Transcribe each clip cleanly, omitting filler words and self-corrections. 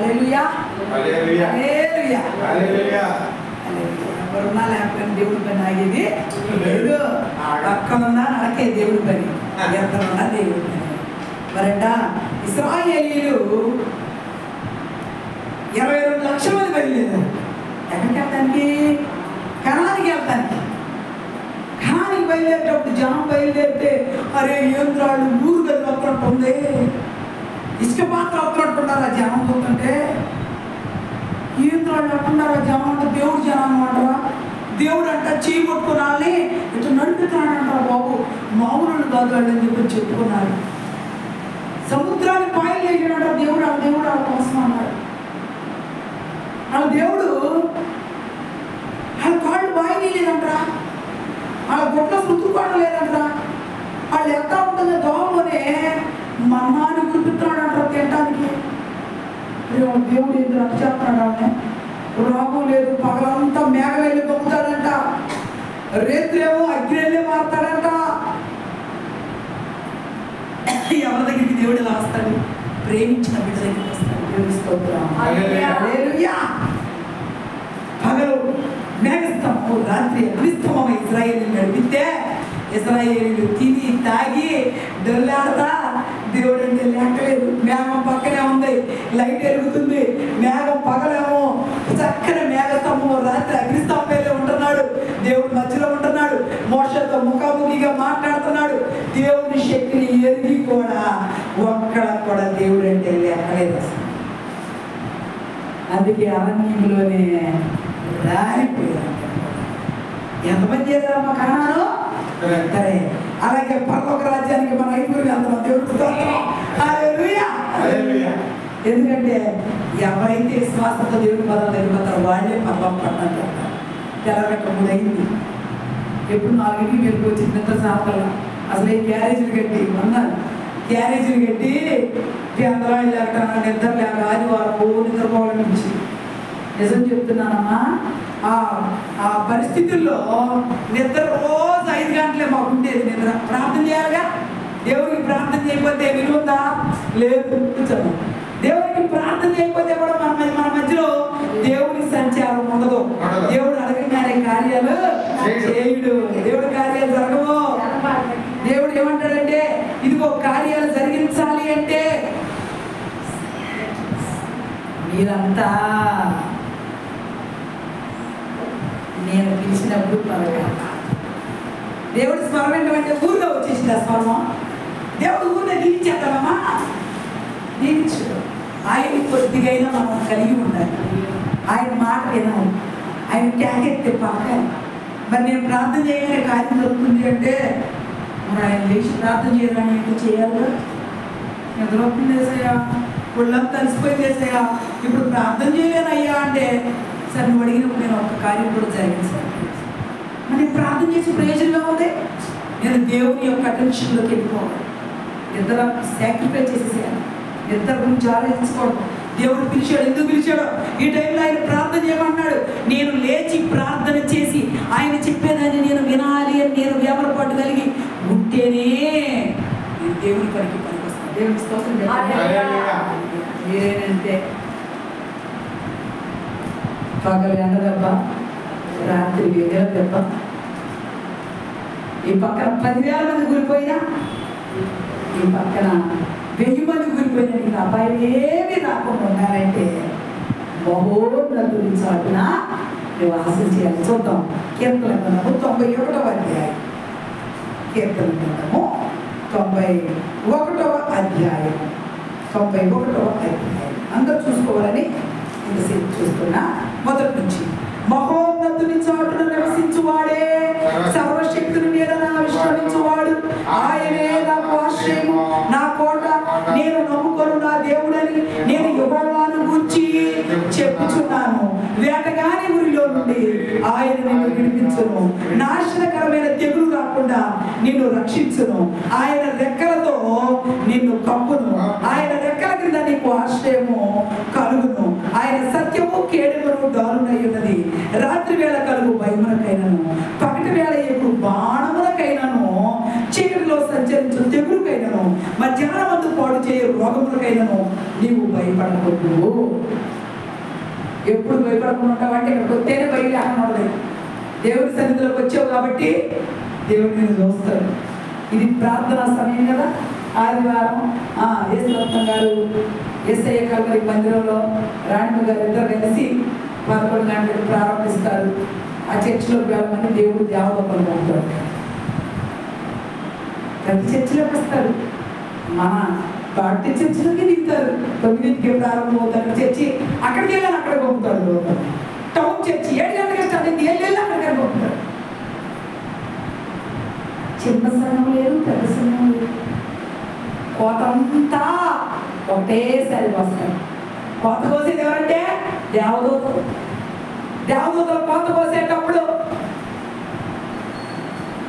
హల్లెలూయా హల్లెలూయా హల్లెలూయా హల్లెలూయా. ఎవరున్నా లేకపోయినా దేవుడి పని ఆగేది లేదు. పక్కనున్నా నడకే దేవుడి పని, ఎక్కడున్నా దేవుడి పని. మరంట ఇశ్రాయేలీయులు 22 లక్షల మంది బయలుదేరారు. ఎక్కడికి వెళ్తానికి? కనానికి వెళ్తానికి. కనానికి బయలుదేరేటప్పుడు జనం బయలుదేరితే అరే ఏంద్రాళ్ళు ఊరు గది వస్తున్నట్టు ఉంది, ఇసుక పాత్ర వస్తున్నట్టున్నారు ఆ జనం చూస్తుంటే. ఏంద్రాళ్ళు అంటున్నారు ఆ జనం అంటే దేవుడు జనం అనమాటరా. దేవుడు అంట చేయి పట్టుకున్నాళ్ళని ఇట్లా నడిపిస్తున్నాడంటారు. బాబు మామూలు కాదు వాళ్ళని చెప్పి చెప్పుకున్నారు. సముద్రాన్ని పాయలు చేసినట్టు దేవుడు వాళ్ళ కోసం అన్నాడు. వాళ్ళ దేవుడు వాళ్ళ కాళ్ళు బాయి లేదంటరా, వాళ్ళ గొప్ప శృతుకోవడం లేదంటరా. వాళ్ళు ఎంత ఉంటుందో దోమలోనే మన్నాన్ని గుర్తున్నాడంటారు తినడానికి. దేవుడు ఎందుకు రక్ష చేస్తున్నాడు? రోగం లేదు, పగలంతా మేఘ వెళ్ళి పొంగుతాడంట, రేత్రేమో అగ్ని వెళ్ళి మారుతాడంట. ఎవరి దగ్గరికి దేవుడు ఎలా వస్తాడు? ప్రేమించిన బిడ్డ దగ్గరికి వస్తాడు. దేవుని స్తోత్రం. హల్లెలూయా. పగలు మేఘస్తంభం, రాత్రి అగ్నిస్తంభం ఇశ్రాయేలీయులు నడిపితే ఇశ్రాయేలీయులు తిని తాగి డొల్లాడతా దేవుడు అంటే లేకలేదు. మేఘం పక్కనే ఉంది, లైట్ ఎరుగుతుంది. మేఘం పగలేమో చక్కని మేఘస్తంభం, రాత్రి అగ్నిస్తంభంలో ఉంటున్నాడు. దేవుడు మధ్యలో ఉంటున్నాడు, మోషతో ముఖాముఖిగా మాట్లాడుతున్నాడు. దేవుని శక్తిని ఎరిగి కూడా ఒక్కడ కూడా దేవుడు అంటే లేకలేదు. అందుకే అరణ్యంలోనే రాలిపోయారు. ఎంతమంది చేశారమ్మా కానాను? సరే. అలాగే పరలోక రాజ్యానికి మన 5 వెళ్తాం. దేవుడితో హల్లెలూయా. ఎందుకంటే ఎవరైతే విశ్వాసంతో దేవుడి పదాలు వెళ్ళిపోతారో వాళ్ళే పర్వం పడ్డారు. తెల్లగట్ట ముందైంది. ఎప్పుడు 4కి వెళ్ళి వచ్చి నిద్ర సాపల అసలు ఈ క్యారేజీలు కట్టి అన్నారు. క్యారేజీలు కట్టి అందరూ వెళ్ళాక నిద్ర లేక ఆదివారం నిద్రపోవాలనిపించి. నిజం చెప్తున్నానమ్మా, ఆ పరిస్థితుల్లో నిద్ర రోజు 5 గంటలే మాకు ఉండేది. నిద్ర ప్రార్థన చేయాలిగా. దేవుడికి ప్రార్థన చేయకపోతే విలువదా? లేదు. దేవుడికి ప్రార్థన చేయకపోతే కూడా మన మధ్యలో దేవుడి సంచారం ఉండదు. దేవుడు అడగగానే కార్యాలు చేయుడు. దేవుడి కార్యాలు జరగవు. దేవుడు ఏమంటాడంటే ఇదిగో కార్యాలు జరిగించాలి అంటే మీరంతా నేను పిలిచినప్పుడు పలకాలి. దేవుడి స్వరం ఏంటంటే ఊరిలో వచ్చేసింది ఆ స్వరం. దేవుడు ఊరిలో దీవించేద్దామమ్మా, దీవించు. ఆయన కొద్దిగైనా మనం కలిగి ఉండాలి. ఆయన మాట వినాలి, ఆయన కేకెత్తే పలకాలి. మరి నేను ప్రార్థన చేయగానే కార్యం జరుగుతుంది అంటే మరి ఆయన లేచి ప్రార్థన చేయాలని ఏంటో చేయాలి. నిద్రపోతుంది వేసాయా, ఒళ్ళంతా తలిసిపోయింది వేసాయా, ఇప్పుడు ప్రార్థన చేయలేనయ్యా అంటే సరే నువ్వు అడిగినప్పుడు నేను ఒక్క కార్యం కూడా జరిగించాను. మరి ప్రార్థన చేసి ప్రయోజనంగా ఉంది. నేను దేవుని యొక్క అటెన్షన్లోకి వెళ్ళిపోవాలి. ఇద్దరు సాక్రిఫైస్ చేసేసాను. ఇద్దరు గురించి ఆలోచించుకోవడం. దేవుడు పిలిచాడు, ఎందుకు పిలిచాడు? ఈ టైంలో ఆయన ప్రార్థన చేయమన్నాడు. నేను లేచి ప్రార్థన చేసి ఆయన చెప్పేదాన్ని నేను వినాలి అని నేను వేమరపాటు కలిగి ఉంటేనే నేను దేవుని పనికి పనికొస్తాను. దేవుని స్తోత్రం. మీరేనంటే పగలు ఎండ దెబ్బ, రాత్రి వెన్నెల దెబ్బ. ఈ పక్కన 10,000 మంది కూలిపోయినా, ఈ పక్కన 1000 మంది కూలిపోయినా నీకు అపాయం ఏమీ రాకుండా ఉండాలంటే మహోన్నతుని చాటున నువ్వు ఆశలు చేయాలి. చూద్దాం. కీర్తన గ్రంథము 91వ అధ్యాయం. కీర్తన గ్రంథము 91వ అధ్యాయం. 91వ అధ్యాయం అందరూ చూసుకోవాలని ఇంతసేపు చూస్తున్నా. మొదటి నుంచి మహోన్నతుని చాటున నివసించువాడే, సర్వశక్తుని మీద విశ్రమించువాడు, ఆయనే నాకు ఆశ్రయము, నా కోట, నేను నమ్ముకొను నా దేవుడని నేను యెహోవాను గూర్చి చెప్పుచున్నాను. వేటగాని ఊరిలో నుండి ఆయన నిన్ను విడిపించును, నాశనకరమైన తెగులు రాకుండా నిన్ను రక్షించును, ఆయన రెక్కలతో నిన్ను కప్పును, ఆయన రెక్కల క్రింద నీకు ఆశ్రయము కలుగును, ఆయన సత్యము కేడును దారుణై ఉన్నది. రాత్రి వేళ కలుగు భయమునకైనను, పగటి వేళ ఎప్పుడు బాణములకైనను, చీకటిలో సంచరించు తెగులుకైనను, మధ్యాహ్నమందు పాడు చేయు రోగములకైనాను నీవు భయపడకూడదు. ఎప్పుడు భయపడకుండా ఉంటావంటే ఇక్కడికి వస్తేనే భయం లేకుండా దేవుడి సన్నిధిలోకి వచ్చావు కాబట్టి దేవుడు నేను చూస్తాడు. ఇది ప్రార్థనా సమయం కదా. ఆదివారం యేసురత్నం గారు యేసయ్య కల్వరి మందిరంలో రాణి గారు ఇద్దరు కలిసి 11 గంటలకు ప్రారంభిస్తారు. ఆ చర్చిలోకి వెళ్ళమని దేవుడు దేవలోకలు పంపుతాడు. ప్రతి చర్చిలోకి వస్తారు. మన బాటి చర్చిలోకి దిగుతారు. 9కి ప్రారంభం అవుతారు చర్చి. అక్కడికి వెళ్ళాలి, అక్కడ పంపుతారు. టౌన్ చర్చి 7 గంటలకు స్టార్ట్ అయింది, వెళ్ళి అక్కడికి పంపుతారు. చిన్న సమయం లేదు, పెద్ద సమయం లేదు. కోతంతా ఒకటేసారి వస్తారు. కోత కోసేది ఎవరంటే దేవదూతలు. దేవదూతలు కోత కోసేటప్పుడు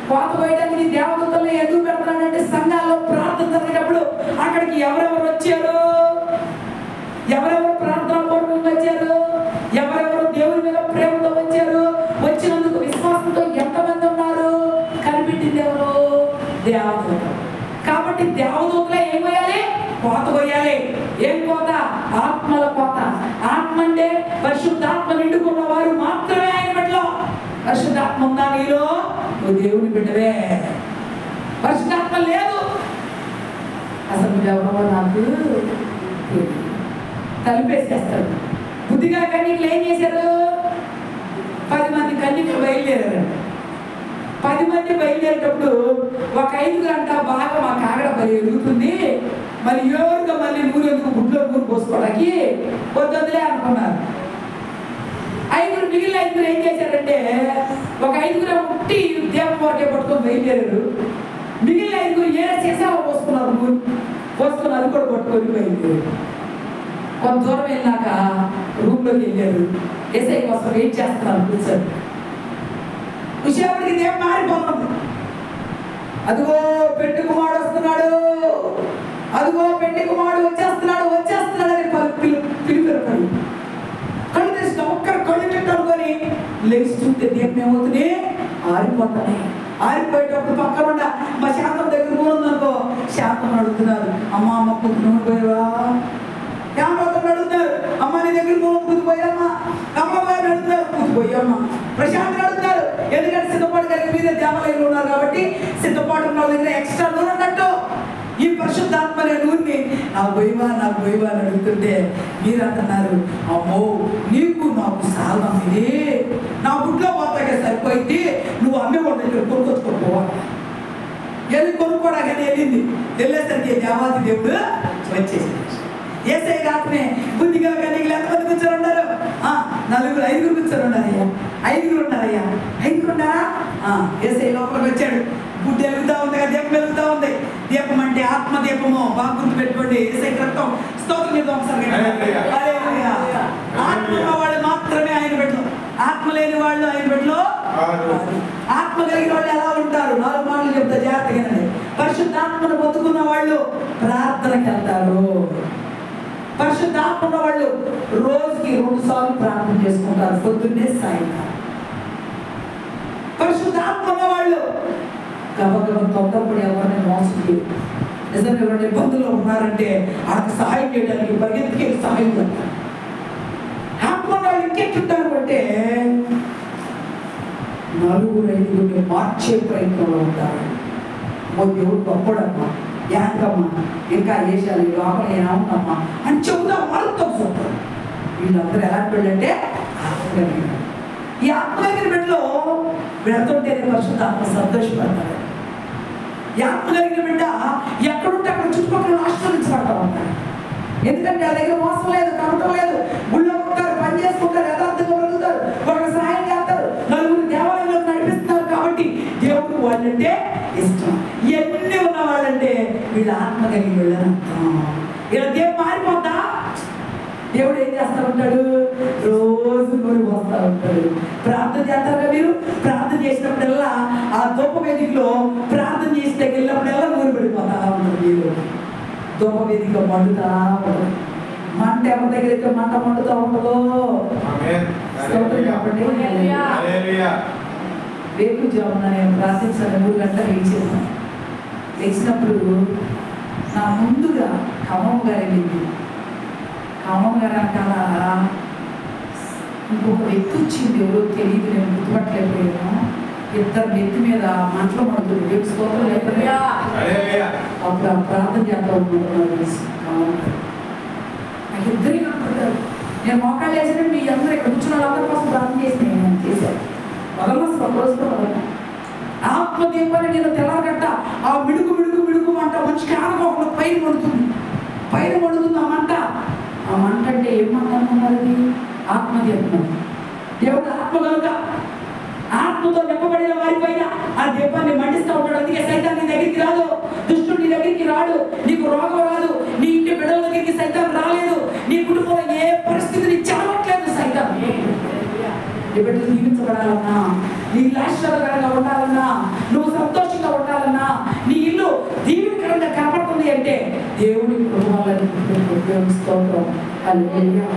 కోత కోయడానికి దేవదూతలు ఎందుకు పెడతాడంటే సంఘాల్లో ప్రార్థన జరిగేటప్పుడు అక్కడికి ఎవరెవరు వచ్చారు, ఎవరెవరు ప్రార్థన పూర్వకంగా వచ్చారు, ఎవరెవరు దేవుని మీద ప్రేమతో వచ్చారు, వచ్చినందుకు విశ్వాసంతో ఎంతమంది ఉన్నారు కనిపెట్టింది ఎవరు? దేవదూతలు. కాబట్టి దేవదూతలే ఏం కోయాలి? కోత కోయాలి. ఏం కోత? ఆత్మల కోత. ఆత్మ అంటే పరిశుద్ధాత్మ నిండుకున్న వారు మాత్రమే ఆయన బిడ్డలో. పరిశుద్ధాత్మ ఉందా నీలో? నువ్వు దేవుని బిడ్డవే. పరిశుద్ధాత్మ లేదు అసలు నువ్వెవరో నాకు తలిపేసేస్తాడు. బుద్ధిగా కన్యకలు ఏం చేశారు? 10 మంది కన్యకలు బయలుదేరారు. 10 మంది బయలుదేరేటప్పుడు ఒక 5 గంట బాగా మా కాగడ బలి ఎదుగుతుంది, మరి ఎవరుగా మళ్ళీ నూరు ఎందుకు గుడ్లో నూరు పోసుకోవడానికి వద్దులే అనుకున్నారు. 5 మిగిలిన 5 ఏం చేశారంటే ఒక 5 ఉట్టి దేవం వాటే పట్టుకొని బయలుదేరారు. మిగిలిన 5 ఏరే చేసావో పోసుకున్నారు, నూరు పోసుకుని అది కూడా పట్టుకొని బయలుదేరారు. కొంత దూరం వెళ్ళాక రూమ్లోకి వెళ్ళారు. ఎస్ఐ కోసం వెయిట్ చేస్తున్నారు కూర్చొని. విషయానికి దేవం మారిపోతుంది. అదిగో పెళ్లి కుమారుడు వస్తున్నాడు, అదిగో పెళ్లి కుమారుడు వచ్చేస్తున్నాడు, వచ్చేస్తున్నాడు అని పిలిపారు. కళ్ళు తెచ్చిన ఒక్కరు కళ్ళు పెట్టుకొని లేచి చూస్తే దేవం ఏమవుతుంది? ఆరిపోతాయి. ఆరిపోయేటప్పుడు పక్కన ఉన్న మా శాంతం దగ్గర ఉందనుకో, శాంతం అడుగుతున్నారు, అమ్మ కూతురు నూనె పోయావా? శాంతం అడుగుతున్నారు, అమ్మ నీ దగ్గర కూతుపోయామ్మా? అమ్మగారిని అడుగుతారు, కూతుపోయామ్మా. ప్రశాంత్ అడుగుతారు, ఎందుకంటే సిద్ధపాటు కలిగి మీద దేవాలయంలో ఉన్నారు కాబట్టి సిద్ధపాటు ఉన్న దగ్గర ఎక్స్ట్రా నూనె అన్నట్టు ఈ పరిశుద్ధాత్మ అనే నూనెని నాకు పోయివా అని అడుగుతుంటే మీరు అంటున్నారు, అమ్మో నీకు నాకు సాధం ఇది, నా గుడ్లో పోతాకే సరిపోయింది, నువ్వు అమ్మే వాళ్ళ దగ్గర కొనుక్కొచ్చుకోపోవాలి. వెళ్ళి కొనుక్కోవడానికి వెళ్ళింది. వెళ్ళేసరికి దేవాది దేవుడు వచ్చేసింది. ఏసై రాత్రి బుద్ధిగా కన్యకలు ఎంతమంది కూర్చొని ఉన్నారు? 5 కూర్చొని ఉన్నారయ్యా. 5 ఉన్నారయ్యా. 5 ఉన్నారా? ఏసై లోపలికి వచ్చాడు. గుడ్డ వెలుగుతా ఉంది, దీపం వెలుగుతా ఉంది. దీపం అంటే ఆత్మ దీపము. బాగా గుర్తు పెట్టుకోండి. ఏసై రక్తం స్తోత్రం మీద ఒకసారి ఆత్మ ఉన్న వాళ్ళు మాత్రమే ఆయన బిడ్డలు. ఆత్మ లేని వాళ్ళు ఆయన బిడ్డలు. ఆత్మ కలిగిన వాళ్ళు ఎలా ఉంటారు? 4 మాటలు చెప్తా జాగ్రత్తగానండి. పరిశుద్ధాత్మను పొందుకున్న వాళ్ళు ప్రార్థనకి వెళ్తారు. పరిశుద్ధాత్మ ఉన్న వాళ్ళు రోజుకి 2 సార్లు ప్రార్థన చేసుకుంటారు, పొద్దున్నే సాయంత్రం. పరిశుద్ధాత్మ ఉన్న వాళ్ళు గబగబ తొందరపడి ఎవరిని మోసం చేయరు. నిజంగా ఎవరైనా ఇబ్బందుల్లో ఉన్నారంటే వాళ్ళకి సహాయం చేయడానికి పరిగెత్తికి సహాయం చేస్తారు. ఆత్మ వాళ్ళు ఇంకెట్టుంటారు అంటే 4-5 మార్చే ప్రయత్నంలో ఉంటారు. దేవుడు గొప్పడమ్మా, యాంకమ్మా, ఇంకా వేసాలి లోపల ఏమవుతామ్మా అని చెబుతా వాళ్ళతో చూస్తారు. వీళ్ళందరూ ఎలాంటి వాళ్ళు అంటే ఆత్మగలిగిన. ఈ ఆత్మగలిగిన బిడ్డలో వెళ్తుంటేనే పరిశుద్ధాత్మ సంతోషపడతారు. ఈ ఆత్మగలిగిన బిడ్డ ఎక్కడుంటే అక్కడ చుట్టుపక్కల ఆశ్రయించబడతా ఉంటారు. ఎందుకంటే వాళ్ళ దగ్గర మోసం లేదు, కమటం లేదు, గుళ్ళో ఉంటారు, పని చేసుకుంటారు, యథార్థంగా బతుకుతారు, వాళ్ళకి సహాయం చేస్తారు, నలుగురు దేవాలయంలో నడిపిస్తారు. కాబట్టి దేవుడు వాళ్ళంటే ఇష్టం. ఎన్ని ఉన్న వాళ్ళంటే వీళ్ళ ఆత్మ కలిగి వెళ్ళనంటాం. ఇలా దేవుడు మారిపోతా. దేవుడు ఏం చేస్తూ ఉంటాడు? రోజు నూనె పోస్తూ ఉంటాడు. ప్రార్థన చేస్తారుగా మీరు? ప్రార్థన చేసినప్పుడల్లా ఆ ధూప వేదికలో ప్రార్థన చేసి వెళ్ళినప్పుడల్లా నూనె పడిపోతా ఉంటారు. మీరు ధూప వేదిక మండుతా ఉండదు. మంట ఎవరి దగ్గర అయితే మంట మండుతూ ఉండదు. రేపు జామున నేను ప్రార్థించాను. 3 గంటలు లేచినప్పుడు నా ముందుగా ఖమ్మం గారు వెళ్ళింది. ఖమ్మం గారు అంటారా ఇంకొక వ్యక్తి వచ్చింది, ఎవరో తెలియదు, నేను గుర్తుపట్టలేకపోయాను. ఇద్దరు నెత్తి మీద మంటలు పడుతుంది. దేవుడి స్తోత్రం లేకపోయా అప్పుడు ఆ ప్రార్థన చేద్దాం నాకు ఇద్దరే కనపడతారు. నేను మోకాళ్ళు వేసిన మీ అందరూ ఇక్కడ కూర్చున్న వాళ్ళందరి కోసం ప్రార్థన చేసి నేను చేశాను. వదలన రోజులో వదలను. ఆత్మదీపాన్ని నేను తెల్లగట్ట ఆ మిడుకు మిడుకు మిడుకు మంట మంచి కానుకోకుండా పైన పడుతుంది, పైన పడుతుంది ఆ మంట. ఆ మంట అంటే ఏం మంట అన్నది? ఆత్మదీపం. దేవుడు ఆత్మ కనుక ఆత్మతో నింపబడిన వారి పైన ఆ దీపాన్ని మండిస్తూ ఉంటాడు. అందుకే సైతాన్ నీ దగ్గరికి రాదు, దుష్టుడు నీ దగ్గరికి రాడు, నీకు రోగం రాదు, నీ ఇంటి బిడ్డల దగ్గరికి సైతాన్ రాలేదు, నీ కుటుంబంలో ఏ పరిస్థితిని చెడగొట్టలేదు సైతాన్. నీ బిడ్డలు జీవించబడాలన్నా, నీ ఆశీర్వాదకరంగా ఉండాలన్నా, నువ్వు సంతోషంగా ఉండాలన్నా, నీ ఇల్లు దీవెనకరంగా కనపడుతుంది అంటే దేవుడి కుటుంబాలను స్తోత్రం. హల్లెలూయా.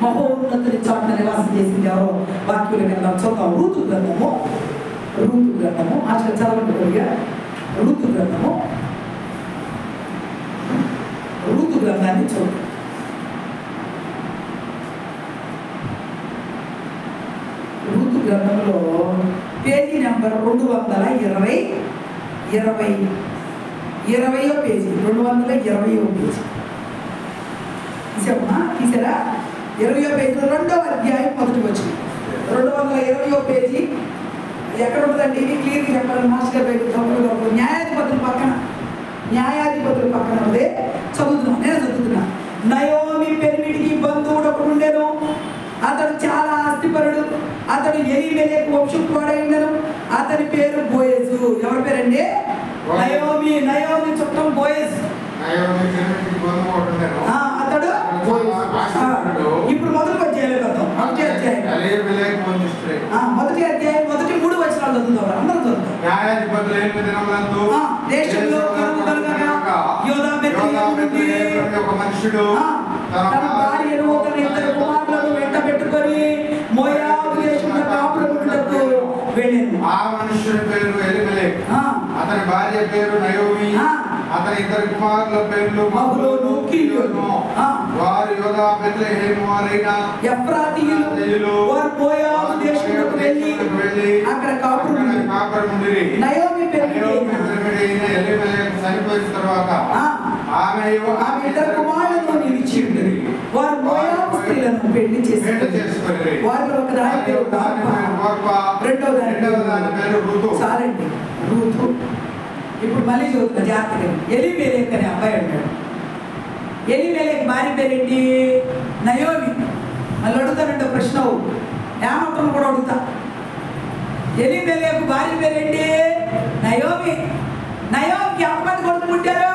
మహోన్నతుని చాటున నివాసం చేసింది ఎవరో వాక్యులు వెళ్దాం చూద్దాం. రూతు గ్రంథము, రూతు గ్రంథము అసలు చదవట్టుగా రూతు గ్రంథము, రూతు గ్రంథాన్ని చూద్దాం. రూతు గ్రంథంలో పేజీ నెంబర్ 220 పేజీ, 220వ పేజీ తీసామా? తీసారా? 20వ పేజీలో 2వ అధ్యాయం 1వ వచనం. 220వ పేజీ ఎక్కడ ఉంటుందండి? ఇది క్లియర్గా చెప్పాలి. మాస్టర్ గారు న్యాయాధిపతుల పక్కన ఉంది. చదువుతున్నా, నేను చదువుతున్నా. నయోమి పెనిమిటికి బంధువుడు ఒకడు ఉండేను. అతడు చాలా ఆస్తిపరుడు. అతడు ఎలీమెలెకు వంశపుత్రుడై ఉండెను. అతని పేరు బోయజు. ఎవరి పేరండి? నయోమి చుట్టం బోయజ్. అతడు ఇప్పుడు మొదటి అధ్యాయం మొదటి 3 వచనాలు చదువుతారు. అందరూ చదువుతారు. దేశంలో కరువు కలుగగా యోదా బెత్లెహేము నుండి ఒక మనుషుడు తన భార్యను తన 2 కుమారులను వెంట పెట్టుకొని మోయాబు దేశంలో కాపురముండుటకు వెళ్ళెను. ఆ మనుషుడి పేరు ఎలీమెలెకు, అతని భార్య పేరు నయోమి, అతని 2 కుమారుల పేర్లు మహలోను, కిల్యోను. వారు యోదా బెత్లెహేము వారైన ఎఫ్రాతీయులు. వారు మోయాబు దేశంలోకి వెళ్ళి అక్కడ కాపురముండిరి. నయోమి పెనిమిటి ఎలీమెలెకు చనిపోయిన తర్వాత ఆమె 2 కుమారులను నిలిచి ఉండేది. వారు మోయాబు స్త్రీలను పెళ్లి చేసుకుని వారిలో ఒక దాని పేరు ఓర్పా, రెండవ దాని పేరు రూతు. చాలండి, రూతు. ఇప్పుడు మళ్ళీ చదువుతున్న జాగ్రత్తగా. ఎలీమెలెకు అనే అబ్బాయి ఉంటాడు. ఎలీమెలెకు భార్య పేరేంటి? నయోమి. మళ్ళీ అడుగుతానంటే ప్రశ్న ఏమంటాను కూడా అడుగుతా. ఎలీమెలెకు భార్య పేరేంటి? నయోమి. నయోమికి ఎంతమంది కొడుకులు పుట్టారు?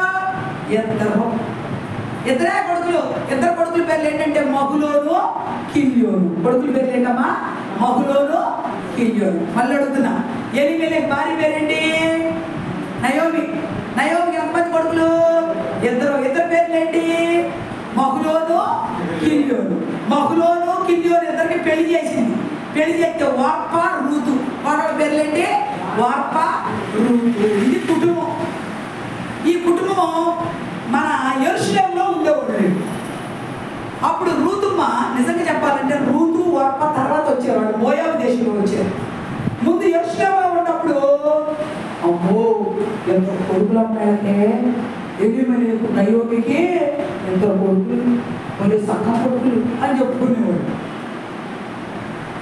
ఇద్దరే కొడుకులు. 2 కొడుకుల పేర్లు ఏంటంటే మహలోను, కిల్యోను. కొడుకుల పేర్లు ఏంటమ్మా? మహలోను, కిల్యోను. మళ్ళీ అడుగుతున్నా, ఎలీమెలెకు భార్య పేరేంటి? నయోమి. నయోమికి ఎంతమంది కొడుకులు? 2 పేర్లు ఏంటి? మహలోను, కిల్యోను. మహలోను, కిల్యోను ఇద్దరికి పెళ్లి చేసింది. పెళ్లి చేస్తే ఓర్పా, రూతు. వాళ్ళ పేర్లు ఏంటి? Orpah, Ruth. ఇది కుటుంబం. ఈ కుటుంబం మన యెరూషలేములో ఉండేవాడు. అప్పుడు రూతుమ్మ నిజంగా చెప్పాలంటే రూతు ఓర్పా తర్వాత వచ్చేవాడు, మోయాబు దేశంలో వచ్చారు. ముందు యెరూషలేములో ఉన్నప్పుడు అమ్మో ఎంత కొడుకులు అమ్మాయంటే ఎలీమెలెకు నయోమికి 2 కొడుకులు, మరి సక్క కొడుకులు అని చెప్పుకునేవాడు.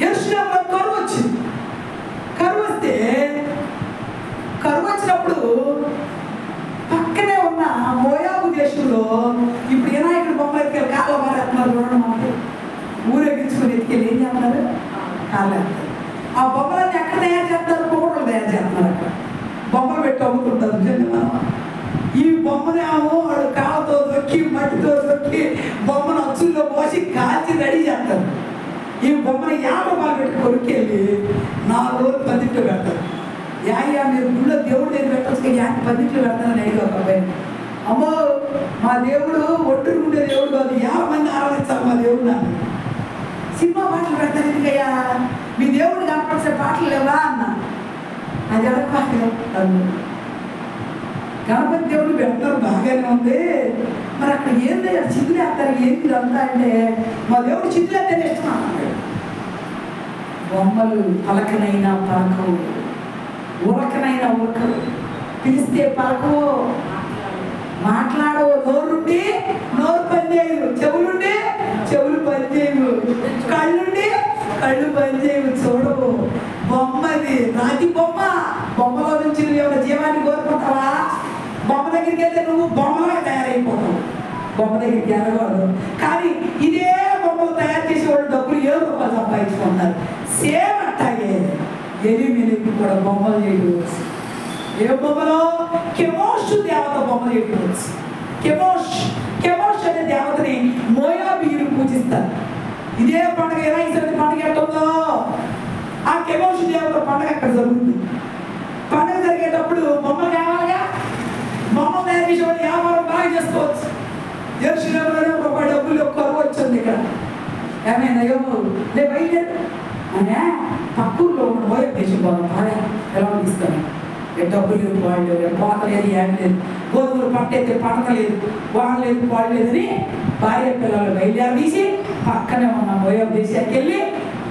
యెరూషలేములో కరువు వచ్చింది. కరువు వచ్చినప్పుడు పక్కనే ఉన్న మోయాబు దేశంలో ఇప్పుడు వినాయకుడు బొమ్మ ఎత్తుకెళ్ళి కాళ్ళ మారేస్తున్నారు చూడండి. మనకి ఊరేగించుకుని ఎత్తుకెళ్ళి ఏం చేస్తున్నారు? కాళ్ళు. ఆ బొమ్మలన్నీ ఎక్కడ తయారు చేస్తారు? కుమ్మరులు తయారు చేస్తున్నారు. అక్కడ బొమ్మలు పెట్టి అమ్ముకుంటారు. మనం ఈ బొమ్మనేమో వాడు కాళ్ళతో దొక్కి మట్టితో దొక్కి బొమ్మను అచ్చుల్లో పోసి కాల్చి రెడీ చేస్తారు. ఈ బొమ్మని 50 రూపాయలు పెట్టి కొనుక్కెళ్ళి 4 రోజులు పందిట్లో పెడతారు. మీరు గుళ్ళో దేవుడు దగ్గర పెట్టచ్చు, పందిట్లో పెడతానని అడిగి ఒక అబ్బాయి. అమ్మో మా దేవుడు ఒడ్డుకు ఉండే దేవుడు కాదు, 50 మంది ఆరాధించాలి మా దేవుడు నాన్న. సినిమా పాటలు పెడతారు ఎందుకయ్యా? మీ దేవుడు కనపడిసే పాటలు లేవా అన్న. అది ఎవరి పాటలు? గణపతి దేవుడు పెడతారు బాగానే ఉంది, మరి అక్కడ ఏంది చిత్తులు వేస్తారు ఏంది ఇదంతా అంటే మా దేవుడు చిత్తులు వేస్తే ఇష్టం అన్నాడు. బొమ్మలు పలకనైనా పలకవు, ఉరకనైనా ఉరకవు, పిలిస్తే పలకవు, మాట్లాడవు, నోరుండి నోరు పనిచేయవు, చెవులుండి చెవులు పనిచేయవు, కళ్ళుండి కళ్ళు పనిచేయవు, చూడవు. బొమ్మది రాతి బొమ్మ. బొమ్మలో నుంచి నువ్వు ఏమైనా జీవాన్ని కోరుకుంటావా? బొమ్మ దగ్గరికి వెళ్తే నువ్వు బొమ్మలా తయారైపోతావు. బొమ్మ దగ్గరికి వెళ్ళకూడదు. కానీ ఇదే బొమ్మలు తయారు చేసే వాళ్ళు డబ్బులు 7 రూపాయలు సంపాదించుకుంటారు. సేమ్ అట్టాగే ఎలిమెలికి కూడా బొమ్మలు చేయవచ్చు. ఏ బొమ్మలో? కెమోష్ దేవత బొమ్మలు చేయవచ్చు. కెమోష్ అనే దేవతని మోయాబీయులు పూజిస్తారు. ఇదే పండుగ ఇరాయిసరి పండుగ ఎట్టుందో ఆ కెమోష్ దేవత పండుగ అక్కడ జరుగుతుంది. పండుగ జరిగేటప్పుడు బొమ్మలు కావాలిగా. బొమ్మలు తయారు చేసే వాళ్ళు వ్యాపారం బాగా చేసుకోవచ్చు. జెరూసలేంలోనే ఒక డబ్బులు కరువు వచ్చింది. ఇక్కడ ఏమైనా లేదు బయలుదేరు అనే పక్కూరులో ఉన్న మోయ దేశం బాగా బాగా ఎలా తీస్తాను. డబ్బులు లేదు, వాళ్ళు లేదు, కోత లేదు, ఏమి లేదు, గోధుమలు పట్టయితే పంట లేదు, వాళ్ళు లేదు, వాళ్ళు లేదని భార్య పిల్లలు బయలుదేరి తీసి పక్కనే ఉన్న మోయాబు దేశానికి వెళ్ళి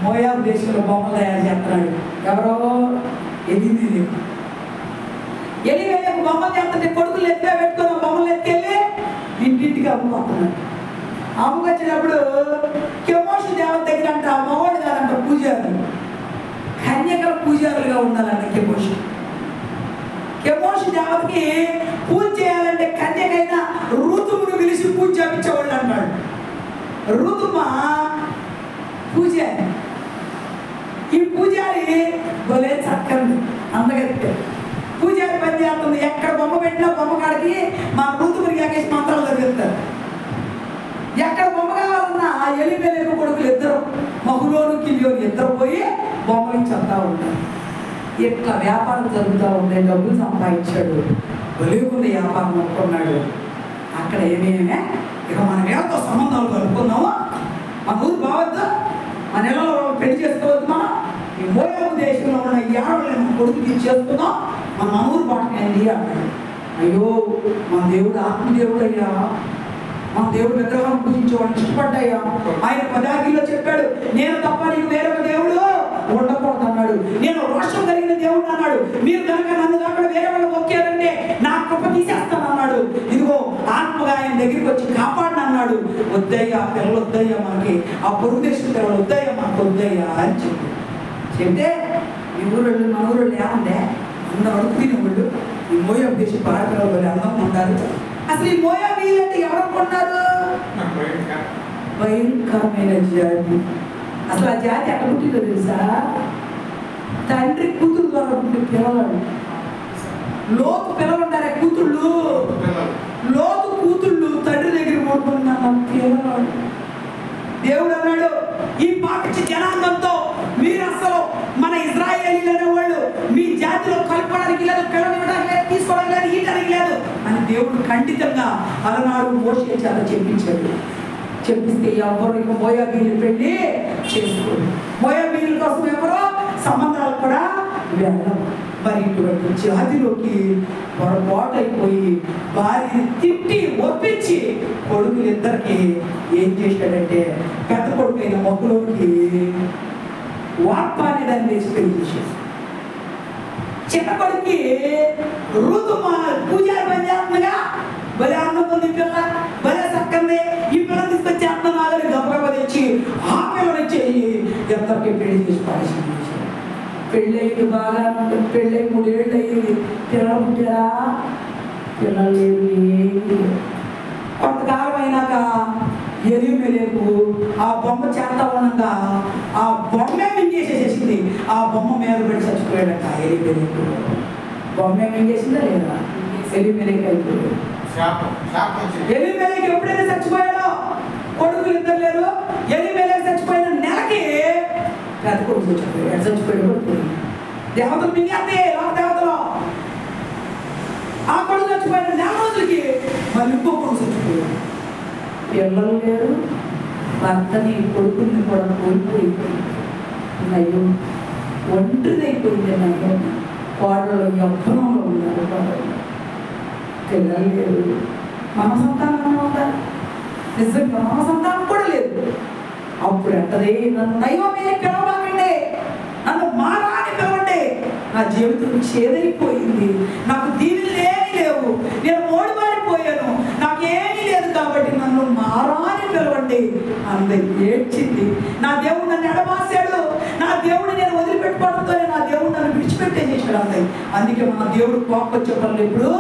మోయాబు దేశంలో బొమ్మలు తయారు చేస్తున్నాడు. ఎవరో ఎదింది ఎలివేలకు బొమ్మలు చేస్తుంటే కొడుకులు ఎత్తే పెట్టుకున్న బొమ్మలు ఎత్తుకెళ్ళి ఇంటింటికి అమ్ముకుంటున్నాడు. అమ్ముకొచ్చినప్పుడు కెమోష్ దేవత దగ్గర అంట మగవాడు కాదంట పూజారులు, కన్యకల పూజారులుగా ఉండాలంట. కెమోష్ దేవతకి పూజ చేయాలంటే కన్యకైనా ఋతుమును పిలిచి పూజ చేయించేవాళ్ళు అన్నాడు. ఋతుమ పూజారి. ఈ పూజారి భలే చక్కని అందగత్తే పూజారి పని చేస్తుంది. ఎక్కడ బొమ్మ పెట్టినా బొమ్మ కాడికి మా ఋతుమునికి ఎక్కేసి మంత్రాలు చదివిస్తారు. ఎక్కడ బొమ్మ కావాలన్నా ఎలిమెలకు కొడుకులు ఇద్దరు, మగులోను కిలియోను ఇద్దరు పోయి బొమ్మలు చెప్తా ఉంటారు. ఇట్లా వ్యాపారం జరుగుతూ ఉండే డబ్బులు సంపాదించాడు. వెలుగుంది వ్యాపారం అనుకున్నాడు. అక్కడ ఏమేమే ఇక మన వీళ్ళతో సంబంధాలు కలుపుకున్నాము, మన ఊరు బావద్దు, మన నెలలో పెళ్లి చేసుకోవద్దు. మనం ఈ మోయాబు దేశంలో ఉన్న ఈ ఆడవాళ్ళని కొడుకు చేసుకుందాం, మన ఊరు బాటకేంది అన్నాడు. అయ్యో మన దేవుడు ఆత్మదేవుడు అయ్యా, మన దేవుడు విగ్రహం పూజించేవాడిని ఇష్టపడ్డాయ్యా. ఆయన 10 చెప్పాడు, నేను తప్ప నీకు వేరొక దేవుడు ఉండకూడదు అన్నాడు. నేను రోషం కలిగిన దేవుడు అన్నాడు. మీరు కనుక నన్ను కాకుండా వేరే వాళ్ళు మొక్కారంటే నా కృప తీసేస్తాను అన్నాడు. ఇదిగో ఆత్మగా ఆయన దగ్గరికి వచ్చి కాపాడిన అన్నాడు. వద్దయ్యా పిల్లలు వద్దయ్యా, మనకి ఆ పొరుగు దేశం పిల్లలు వద్దయ్యా, మనకు వద్దయ్యా అని చెప్తే ఈ ఊరోళ్ళు మన ఊరోళ్ళు ఏమంటే అందరూ అడుగుతున్న వాళ్ళు ఈ మోయాబు దేశం భారతలో వాళ్ళు అందరం ఉంటారు. అసలు ఈ మోయాబీయులు అంటే ఎవరు అనుకుంటున్నారు? భయంకరమైన జాతి. అసలు ఆ జాతి ఎక్కడ పుట్టిందో తెలుసా? తండ్రి కూతురు ద్వారా పుట్టిన పిల్లలు. లోతు పిల్లలు ఉంటారే కూతుళ్ళు, లోతు కూతుళ్ళు తండ్రి దగ్గర పడుకున్న పిల్లలు. దేవుడు అన్నాడు, ఈ పాపిష్టి జనాంగంతో మీరు అసలు మన ఇజ్రాయేలీలు అనేవాళ్ళు మీ జాతిలో కలపడానికి లేదు, పిల్లలు లేదు, తీసుకోవడానికి లేదు, ఈయడానికి లేదు అని దేవుడు ఖండితంగా అలనాడు మోషే చేత చెప్పించాడు. చెప్పిస్తే ఎవరు ఇక మోయాబీయులు పెళ్లి చేసుకోరు. మోయాబీయుల కోసం ఎవరో సంబంధాలు కూడా వెళ్ళం. మరి ఇటువంటి జాతిలోకి పొరపాటు అయిపోయి భార్యని తిట్టి ఒప్పించి కొడుకులు ఇద్దరికి ఏం చేశాడంటే పెద్ద కొడుకు అయిన మొక్కులోకి వార్పాన్ని దాన్ని వేసి పెళ్లి చేసేసి చిన్న కొడుక్కి ఋతుమ పూజారి పని చేస్తుందిగా, భలే అన్నం ఉంది పిల్ల, భలే చక్కంది, ఈ పిల్లలు తీసుకొచ్చి అన్నం ఆగని గబగబ తెచ్చి ఆ పిల్లనిచ్చి ఇద్దరికి పెళ్లి చేసి పారేసింది. పెళ్ళైంది బాగా ఉంటుంది. పెళ్ళై 3 ఏళ్ళు అయ్యింది. పిల్లలు పుట్టారా? పిల్లలు లేదు. కొంతకాలం అయినాక ఎలిమెలకు ఆ బొమ్మ చేస్తా ఉండగా ఆ బొమ్మే మింగేసేసేసింది. ఆ బొమ్మ మీద పెట్టి చచ్చిపోయాడట ఎలిమెలకు. బొమ్మ మింగేసిందా లేదా? ఎలిమెలకు అయిపోయాడు. ఎలిమెలకు ఎప్పుడైతే చచ్చిపోయాడో కొడుకులు ఇద్దరు లేరు. ఎలిమెలకు చచ్చిపోయిన నెలకి పెద్ద కొడుకు చచ్చిపోయాడు. చచ్చిపోయాడు కొడుకు. దేవతలు మింగేస్తే దేవతలు ఆ కొడుకు చచ్చిపోయిన 4 రోజులకి మళ్ళీ ఇంకో కొడుకు చచ్చిపోయాడు. పిల్లలు లేరు, భర్తని కొడుకుని కూడా కోల్పోయిపోయింది. అయ్యో ఒంటరిదైపోయింది. నయ్యో కోడలు యవ్వనంలో ఉన్నారు. పిల్లలు లేదు, మన సంతానం ఉందా? నిజంగా మన సంతానం కూడా లేదు. అప్పుడు అంటది, నన్ను నయోమి పిలవకండి, నన్ను మారా అని పిలవండి. నా జీవితం చేదైపోయింది, నాకు దీవెనలు ఏమీ లేవు, నేను ఓడిపారిపోయాను, నాకేమీ లేదు కాబట్టి నన్ను మారా అని పిలవండి అంది. ఏడ్చింది. నా దేవుడు నన్ను ఎడబాసాడు, నా దేవుడు నేను వదిలిపెట్టుకోవడంతోనే నా దేవుడు నన్ను విడిచిపెట్టేసేసాడు అంది. అందుకే మన దేవుడు కోపొచ్చే పనులు ఎప్పుడు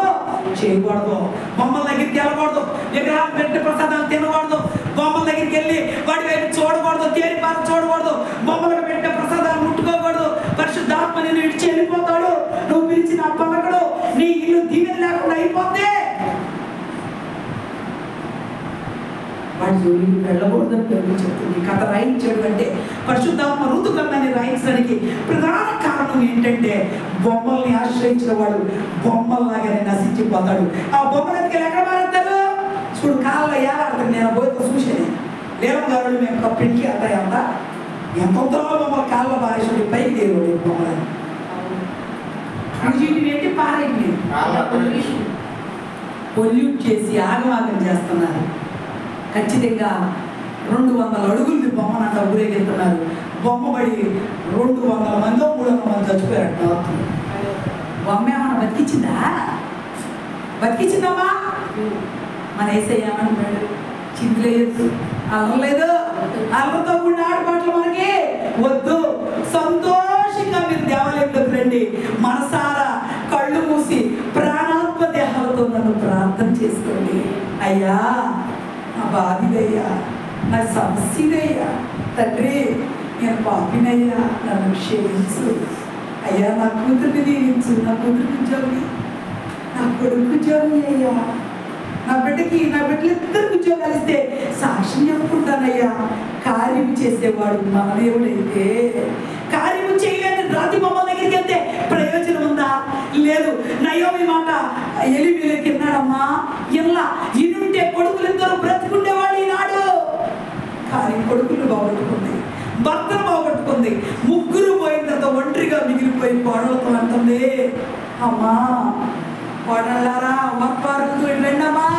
చేయకూడదు. బొమ్మల దగ్గరికి వెళ్ళకూడదు, విగ్రహాలు పెట్టిన ప్రసాదాలు తినకూడదు, బొమ్మల దగ్గరికి వెళ్ళి వాడి వైపు చూడకూడదు, తేలిపార చూడకూడదు, బొమ్మలకు పెట్టిన ప్రసాదాలు ముట్టుకోకూడదు. పరిశుద్ధాత్మ నిన్ను విడిచి వెళ్ళిపోతాడు, నువ్వు పిలిచిన పలకడు, నీ ఇల్లు దీవెన లేకుండా అయిపోతే వాడి జోలికి వెళ్ళకూడదని పేరు చెప్తుంది. కథ రాయించాడు అంటే పరిశుద్ధాత్మ ఋతు గ్రంథాన్ని రాయించడానికి ప్రధాన కారణం ఏంటంటే బొమ్మల్ని ఆశ్రయించిన వాడు బొమ్మల్లాగానే నశించిపోతాడు. ఆ బొమ్మలకి ఎక్కడ మారుతారు చూడు, కాళ్ళ ఏలాడుతుంది. నేను పోయితో చూసాను, లేవం గారు మేము పెంచి అంటాయి అంతా ఎంత బొమ్మలు కాళ్ళ బారేసుడు పైకి లేవాడు బొమ్మలని ఏంటి పారేంటి పొల్యూట్ చేసి ఆగమాగం చేస్తున్నారు. ఖచ్చితంగా 200 అడుగులు బొమ్మనంట ఊరేగిస్తున్నారు. బొమ్మ పడి 200 మందో 300 మంది చచ్చిపోయారు. బొమ్మ ఏమన్నా బతికించిందా? బతికించిందమ్మా? మన యేసయ్య ఏమంటున్నాడు? చింతలేదు, అల్లలేదు, అల్లతో కూడిన ఆడపాటలు మనకి వద్దు. సంతోషంగా మీరు దేవాలయంలోకి రండి, మనసారా కళ్ళు మూసి ప్రాణాత్మ దేహాలతో నన్ను ప్రార్థన చేసుకోండి. అయ్యా నా బాధిదయ్యా, నా సమస్యదయ్యా, తండ్రి నేను పాపినయ్యా, నన్ను క్షమించు అయ్యా, నా కూతురిని దీవించు, నా కూతురికి ఉద్యోగి, నా కొడుకు ఉద్యోగి అయ్యా, నా బిడ్డలు ఇద్దరికి ఉద్యోగాలు ఇస్తే సాక్ష్యం చెప్పుకుంటానయ్యా. కార్యం చేసేవాడు మన దేవుడైతే కార్యం చేయలేని రాతి బొమ్మల దగ్గరికి వెళ్తే ప్రయోజనం ఉందా? లేదు. నయోమి మాట ఎలిమేలకి విన్నాడమ్మా, ఇలా ఇనుంటే కొడుకులు ఇద్దరు బ్రతుకుండేవాడు ఈనాడు. కానీ కొడుకులు బాగొట్టుకుంది, భర్తను బాగొట్టుకుంది, ముగ్గురు పోయిన తర్వాత ఒంటరిగా మిగిలిపోయి కోడలతో అంటుంది, అమ్మా కోడళ్ళారా మత్పారుకు వెళ్ళండమ్మా,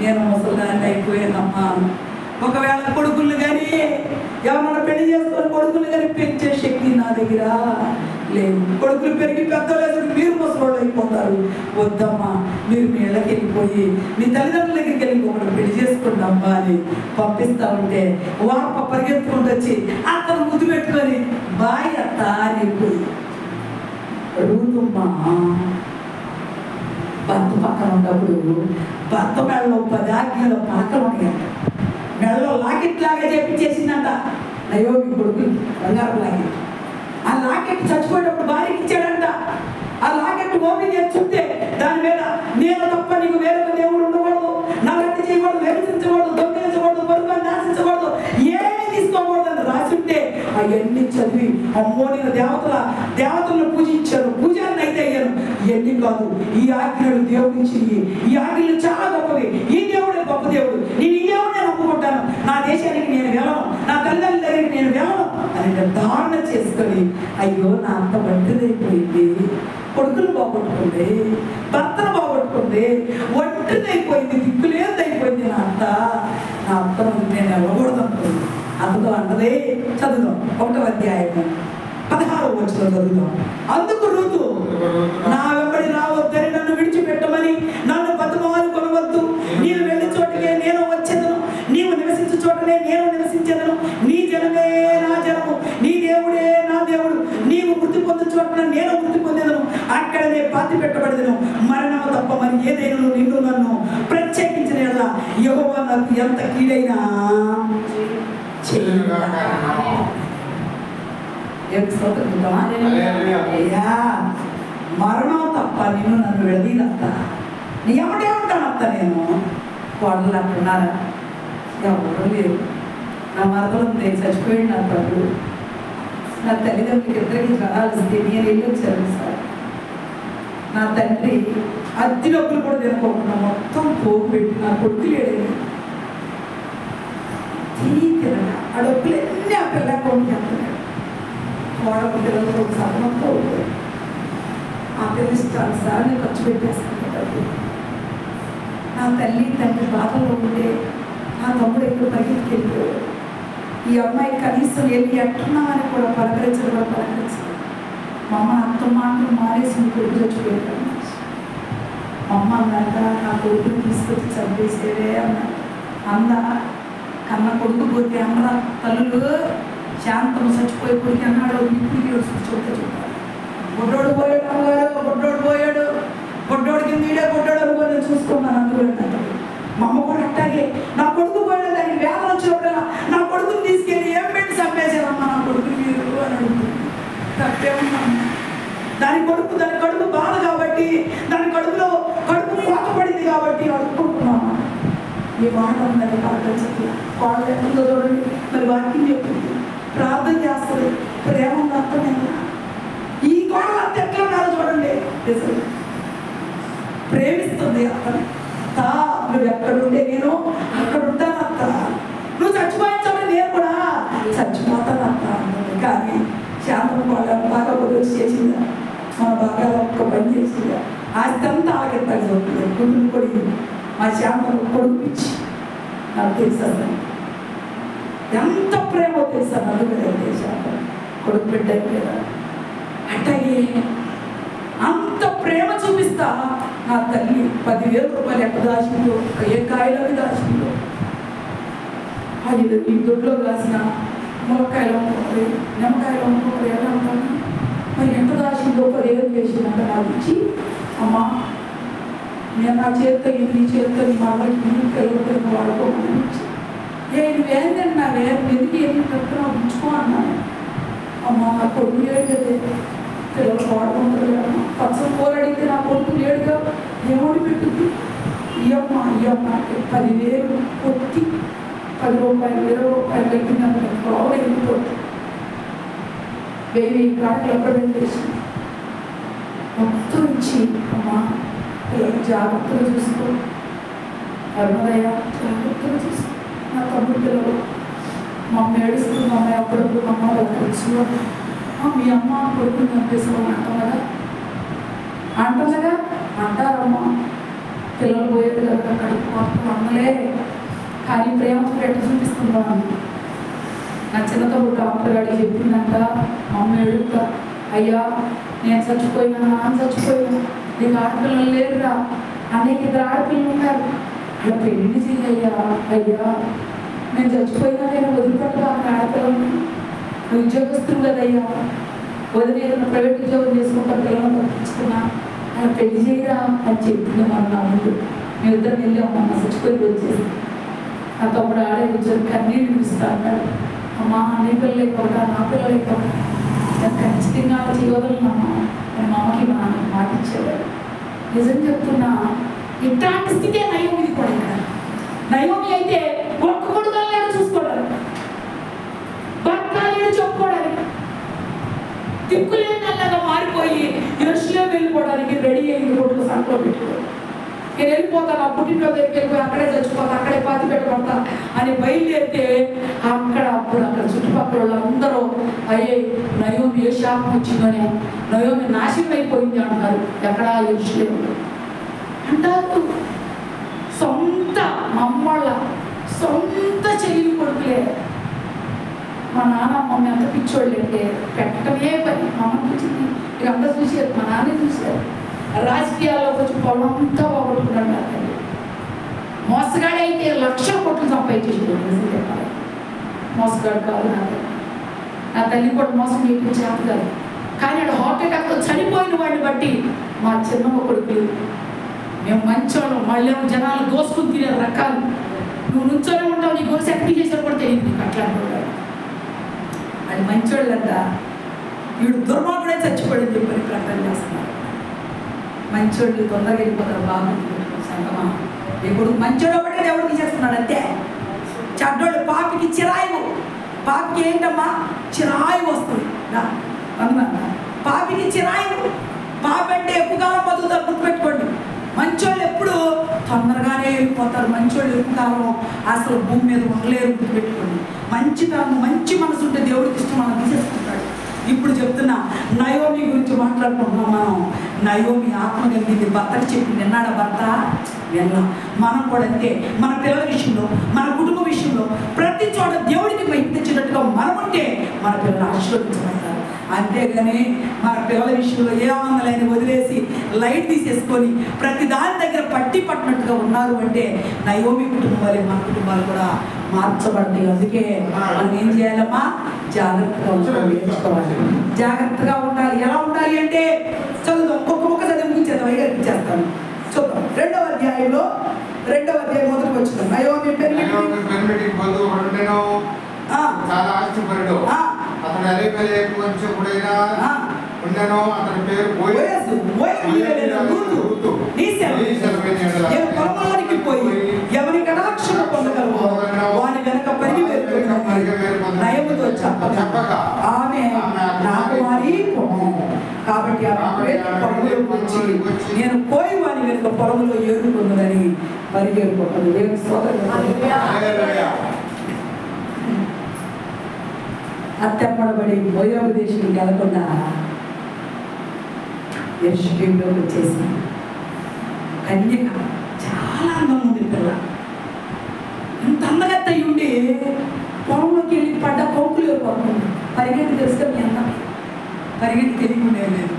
నేను ముసలిదాన్ని అయిపోయానమ్మా. ఒకవేళ కొడుకులు కానీ ఎవరన్నా పెళ్లి చేసుకొని కొడుకులు కానీ పెంచే శక్తి నా దగ్గర లేదు. కొడుకులు పెరిగి పెద్దలు మీరు ముసలోళ్ళు అయిపోతారు. వద్దమ్మా, మీరు మీ ఇళ్ళకి వెళ్ళిపోయి మీ తల్లిదండ్రుల దగ్గరికి వెళ్ళి ఒకటి పెళ్లి చేసుకుంటామ్మా అని పంపిస్తా ఉంటే వాప పరిగెత్తుకుంటూ వచ్చి అతను ముద్దు పెట్టుకొని బాయ్ అత్త అని వెళ్ళిపోయి అడుగుతుమ్మా. భర్త పక్కన ఉన్నప్పుడు భర్త మెడలో 10 ఆజ్ఞల పలకలు ఉన్నాయంట, మెడలో లాకెట్ లాగా చేపించేసిందంట నయోమి కొడుకు, బంగారు లాకెట్. ఆ లాకెట్ చచ్చిపోయేటప్పుడు భార్యకి ఇచ్చాడంట. ఆ లాకెట్ ఓపెన్ చేసి చూస్తే దాని మీద నేను తప్ప నీకు వేరొక దేవుడు ఉండకూడదు, నా రద్దు చేయకూడదు, విమర్శించకూడదు, దొంగిలించకూడదు, పొరుగుని నాశించకూడదు, ఏమీ తీసుకోకూడదు అని రాసుంటే అవన్నీ చదివి అమ్మో నేను దేవతలను పూజించాను, పూజారిని అయితే అయ్యాను. ఇవన్నీ కాదు, ఈ ఆజ్ఞలు దేవుడిచ్చి, ఈ ఆజ్ఞలు చాలా గొప్పవి, ఈ దేవుడే గొప్ప దేవుడు, నేను ఈ దేవుడు నేను ఒప్పుకుంటాను, నా దేశానికి నేను వెళ్ళను, నా తల్లిదండ్రుల దగ్గరికి నేను వెళ్ళను అని నిర్ధారణ చేసుకొని అయ్యో నా అంత ఒంటరిదైపోయింది, కొడుకులు బాగొట్టుకుంది, భర్తను బాగొట్టుకుంది, ఒంటరిదైపోయింది, దిక్కులేదైపోయింది నా అత్త నేను వెళ్ళకూడదు అనుకుంది. అందులో అన్నదే చదువుదాం, 1వ అధ్యాయము 16వ వచనం చదువుదాం. అందుకు ఋతు నా వెంబడి రావద్దని నన్ను విడిచిపెట్టమని నన్ను బతుమాలు కొనవద్దు, నీవు వెళ్ళే చోటకే నేను వచ్చేదను, నీవు నివసించే చోటనే నేను నివసించేదను, నీ జనమే నా జనము, నీ దేవుడే నా దేవుడు, నీవు మృతి పొందు చోటన నేను మృతి పొందేదను, అక్కడనే పాతి పెట్టబడదను, మరణము తప్ప మరి ఏదైనా నిన్ను నన్ను ప్రత్యేకించిన యెహోవా నాకు ఎంత కీడైనా మరణం తప్ప నిన్ను నన్ను విడదీనత్తా, నీ ఎమ్మటే ఉంటానత్త. నేను కోడలు అంటున్నారా? ఎవరు లేరు. నా మరదలు చచ్చిపోయింది, నా తమ్ముడు, నా తల్లిదండ్రులకి ఇద్దరికి జ్వరాలిస్తే నేను వెళ్ళి వచ్చాను సార్. నా తండ్రి అద్దె డబ్బులు కూడా తినకోకుండా మొత్తం పోగు పెట్టి నా కొడుకు లేడని తినగా ఆ డబ్బులన్నీ ఆ పిల్ల అకౌంట్కి వెళ్తున్నాడు. కోడకు పిల్లలతో ఒక సగమంతో ఉంటుంది. ఆ పిల్ల ఇష్టానుసారి ఖర్చు పెట్టేస్తాను డబ్బు. నా తల్లి తండ్రి బాధలో ఉంటే నా తమ్ముడు ఎప్పుడు పరిగెత్తుకెళ్ళిపోయాడు. ఈ అమ్మాయి కనీసం వెళ్ళి ఎట్టున్నామని కూడా పలకరించడం. మా అమ్మ అత్తమ్మ అంటూ మానేసి మీ కొడుకు చచ్చిపోయాడు. మా అమ్మ అన్నాక నా కొడుకుని తీసుకొచ్చి చంపేసేవే అన్న కన్న కొడుకు పోతే అమ్మ తల్లులు శాంతము చచ్చిపోయి కొడుకు అన్నాడు. ఇప్పుడు చెప్పారు బొడ్డోడు పోయాడు అమ్మగారు, బొడ్డోడు పోయాడు, బొడ్డోడికి మీడే బొడ్డోడు అనుకో చూసుకున్నాను అనుకోండి. మా అమ్మ కూడా అట్టాగే నా కొడుకు పోయాడు, దానికి వేదన వచ్చినప్పుడు నా కొడుకుని తీసుకెళ్ళి ఏం పెట్టి చంపేశారమ్మా నా కొడుకు మీరు అని అడుగుతుంది. తప్పేమన్నా దాని కడుపు బాధ కాబట్టి, దాని కడుపు కోతపడింది కాబట్టి అడుక్కుంటున్నామా. ఈ మాట ఉన్నది పాటించదు. వాళ్ళు ఎక్కడో చూడండి, మరి వాక్యం చెప్తుంది, ప్రార్థన చేస్తుంది, ప్రేమ ఉంది అర్థమైనా. ఈ కోడలు అంత ఎట్లా ఉన్నారో చూడండి, ప్రేమిస్తుంది అతను. నువ్వు ఎక్కడుంటే నేను అక్కడ ఉంటాను అత్త, నువ్వు చచ్చిపోయించాలి నేను కూడా చచ్చిపోతాను అత్త అన్నది. కానీ శాంతం బాగా పొద్దు చేసిందా, మన బాగా ఒక్క పని చేసిందా, ఆస్తి అంతా ఆలకెత్తాలి అవుతుంది. కుటుంబం కొడుకు మా శాంతం కొడుకు పిచ్చి నాకు తెలుసా, ఎంత ప్రేమ తెలుసా అందుకే శాంతం కొడుకు పెట్టాను కదా. అట్లాగే అంత ప్రేమ చూపిస్తా నా తల్లి 10,000 రూపాయలు ఎక్కడ దాచిందో, ఏ కాయలవి దాచిందో, అది ఈ దొడ్లో కాసిన ములక్కాయలు అమ్ముకోవాలి, నిమ్మకాయలు అమ్ముకోవాలి, ఎలా ఉంటాను మరి ఎంత దాచిందో 10,000 చేసిందంట నాకు ఇచ్చి, అమ్మా నేను నా చేతితో నీ చేతితో మా అమ్మకి పిల్లలు వాడుకోమని ఇచ్చి, నువ్వేంటన్నావే ఎందుకు ఏమి కట్టుకున్నా ఉంచుకో అన్నాను. అమ్మ నా కొడుకు లేడు కదే, పిల్లలు వాడుకుంటారు కదా, పచ్చం కూర అడిగితే నా కొడుకు లేడుగా, ఏమోడి పెట్టుద్ది. ఇయ్యమ్మ 10,000 కొట్టి 10 రూపాయలు 20 రూపాయలు పెట్టినాను. బాగా వెళ్ళిపోతుంది 1000 కాటలు ఎక్కడ పెట్టేసి మొత్తం ఇచ్చి, అమ్మ పిల్లలు జాగ్రత్తగా చూసుకో, అరుణదయ్య జాగ్రత్తగా చూసుకో. నా తమ్ముడు పిల్లలు మా అమ్మ ఏడుస్తుంది, మా అమ్మాయి అప్పుడప్పుడు మా అమ్మ వాళ్ళకి వచ్చి మీ అమ్మ కొడుకుని చంపేసామని అంటాం కదా అంటారమ్మా. పిల్లలు పోయేది కదా కడుపు మొత్తం అమ్మలే, కానీ ప్రేమ ఎట్లా చూపిస్తున్నాను. నా చిన్న తమ్ముడు డాక్టర్ గారికి చెప్పిందంట, మా అమ్మ ఏడుతా, అయ్యా నేను చచ్చిపోయినా, నాన్న చచ్చిపోయినా, నీకు ఆడపిల్లలు లేరురా, అనేక 2 ఆడపిల్లలు ఉన్నారు, అలా పెళ్లి చెయ్యయ్యా. అయ్యా నేను చచ్చిపోయినా నేను వదిలిపెట్టగా ఆడపిల్లలు, నువ్వు ఉద్యోగస్తులు కదయ్యా, వదిలి ఏదైనా ప్రైవేట్ ఉద్యోగం చేసుకుంటా, పిల్లలను పంపించుకున్నా, అలా పెళ్లి చేయరా అని చెప్పింది. మన ముందు మేము ఇద్దరు వెళ్ళాము, అమ్మ చచ్చిపోయి వచ్చేసి నా తమ్ముడు ఆడే ఉద్యోగం కన్నీళ్ళు చూపిస్తా అన్నాడు. అమ్మా నీ పిల్లలే కావడా నా పిల్లలే కావడా నేను ఖచ్చితంగా చేయగలనమ్మా అని మా అమ్మకి మా నాన్న మాట ఇచ్చేవాడు. నిజం చెప్తున్నా, ఇట్లాంటి స్థితే నయోమిది కూడా. ఇక్కడ నయోమి అయితే ఒక్క కొడుకులు లేడు చూసుకోవడానికి, భర్త లేడు చెప్పుకోవడానికి, దిక్కులేనల్లాగా మారిపోయి యెరూషలేము వెళ్ళిపోవడానికి రెడీ అయ్యింది. కొడుకు సంట్లో పెట్టుకోవాలి, నేను వెళ్ళిపోతాను, ఆ పుట్టినరోజు దగ్గరికి వెళ్ళిపోయి అక్కడే చచ్చిపోతా, అక్కడే పాతి పెట్టబడతా అని బయలుదేరితే అప్పుడు చుట్టుపక్కల వాళ్ళందరూ అయ్యే నయోమి ఏ శాపం వచ్చిందని, నయోమి నాశనం అయిపోయింది అంటారు. ఎక్కడ యెరూషలేములో అంటారు. సొంత మమ్మళ్ళ సొంత చెల్లి కొడుకులే. మా నాన్న మమ్మల్ని ఎంత పిచ్చోళ్ళు అంటే పెట్టడమే పని. మా అమ్మ చూసింది, ఇక అంతా చూసారు, మా నాన్నే చూశారు. రాజకీయాల్లో కొంచెం పొలం అంతా పోగొట్టుకున్నాడు నా తల్లి. మోసగాడే అయితే 1,00,000 కోట్లు సంపాదించేసాడు. నిజం చెప్పాలి, మోసగాడు కాదు నా తల్లి. నా తల్లి కూడా మోసం చేయడం చేత కాదు, కానీ ఆడు హార్ట్ అటాక్తో చనిపోయిన వాడిని బట్టి మా చిన్నమ్మ కొడుకులు మేము మంచోళ్ళం, మళ్ళీ జనాలు దోసుకుని తినే రకాలు. నువ్వు నుంచోనే ఉంటావు, నీ గోసి ఎక్కడికి చేసారు కూడా తెలియదు నీకు. అట్లా అనుకుంటాడు అది మంచోళ్ళంట. వీడు దుర్మార్గుడే చచ్చిపోయాడని చెప్పని ప్రకటన చేస్తున్నారు. మంచోళ్ళు తొందరగా వెళ్ళిపోతారు. బాగా సంగమా, ఇప్పుడు మంచోడు ఒకటే దేవుడు తీసేస్తున్నాడు అంతే. చెడ్డోళ్ళు పాపికి చిరాయి, పాపికి ఏంటమ్మా చిరాయి వస్తుంది. పాపికి చిరాయి, పాపి అంటే ఎక్కువ కాలం బతుకుతారు, గుర్తుపెట్టుకోండి. మంచోళ్ళు ఎప్పుడు తొందరగానే వెళ్ళిపోతారు. మంచోళ్ళు ఎక్కువ కాలం అసలు భూమి మీద ఉండలేరు, గుర్తుపెట్టుకోండి. మంచితనం మంచి మనసు ఉంటే దేవుడికి ఇష్టం మనం తీసేసుకుంటాడు. ఇప్పుడు చెప్తున్నా నయోమి గురించి మాట్లాడుకుంటున్నాం మనం. నయోమి ఆత్మ కలిగింది, భర్తకి చెప్పింది. విన్నాడా భర్త? విన్నా. మనం కూడా అంతే. మన పిల్లల విషయంలో, మన కుటుంబ విషయంలో ప్రతి చోట దేవుడికి మహిమ తెచ్చినట్టుగా మనం ఉంటే మన పిల్లలు ఆశీర్వదించబడతారు. అంతేగాని మన పిల్లల విషయంలో ఏ ఆనందాలని వదిలేసి లైట్ తీసేసుకొని ప్రతి దాని దగ్గర పట్టినట్టుగా ఉన్నారు అంటే నయోమి కుటుంబాలే మన కుటుంబాలు కూడా మార్చబడతాయి. అందుకే మనం ఏం చేయాలమ్మా? జాగ్రత్తగా ఉండాలి. జాగ్రత్తగా ఉండాలి. ఎలా ఉండాలి అంటే చదువుదాం. ఒక్కొక్క చదివి ముగించేద్దాం. అయ్యేస్తాను. చూద్దాం. 2వ అధ్యాయంలో 2వ అధ్యాయం మొదటికి వచ్చింది. నయోమి చాలా ఆస్తిపరుడు. అతడు ఎలీమెలెకు వంశీకుడైన ఉండెను. అతని పేరు బోయజు. నేను పొలంలోనికి పోయి ఎవరి కటాక్షణ పొందగలవో వాని వెనక నయముతో చెప్పగా ఆమె నాకు వారి కాబట్టి పొలంలోకి వచ్చి నేను పోయి వాని వెనుక పొలంలో ఏరుకుందని పరిగెడుకుంటుంది. దేవుని స్తోత్రం. అత్తెమ్మడబడి మోయాబు దేశం వెళ్లకుండా యెరూషలేములోకి వచ్చేసి కన్యక చాలా అందం ఉంది. పిల్ల ఇంత అందగత్త అయి ఉండి పొలంలోకి వెళ్ళి పడ్డ కోకులు ఏరుకోకుండా పరిగెత్తి తెలిస్తే మీ అన్న పరిగెత్తి తెలియకుండా లేదు.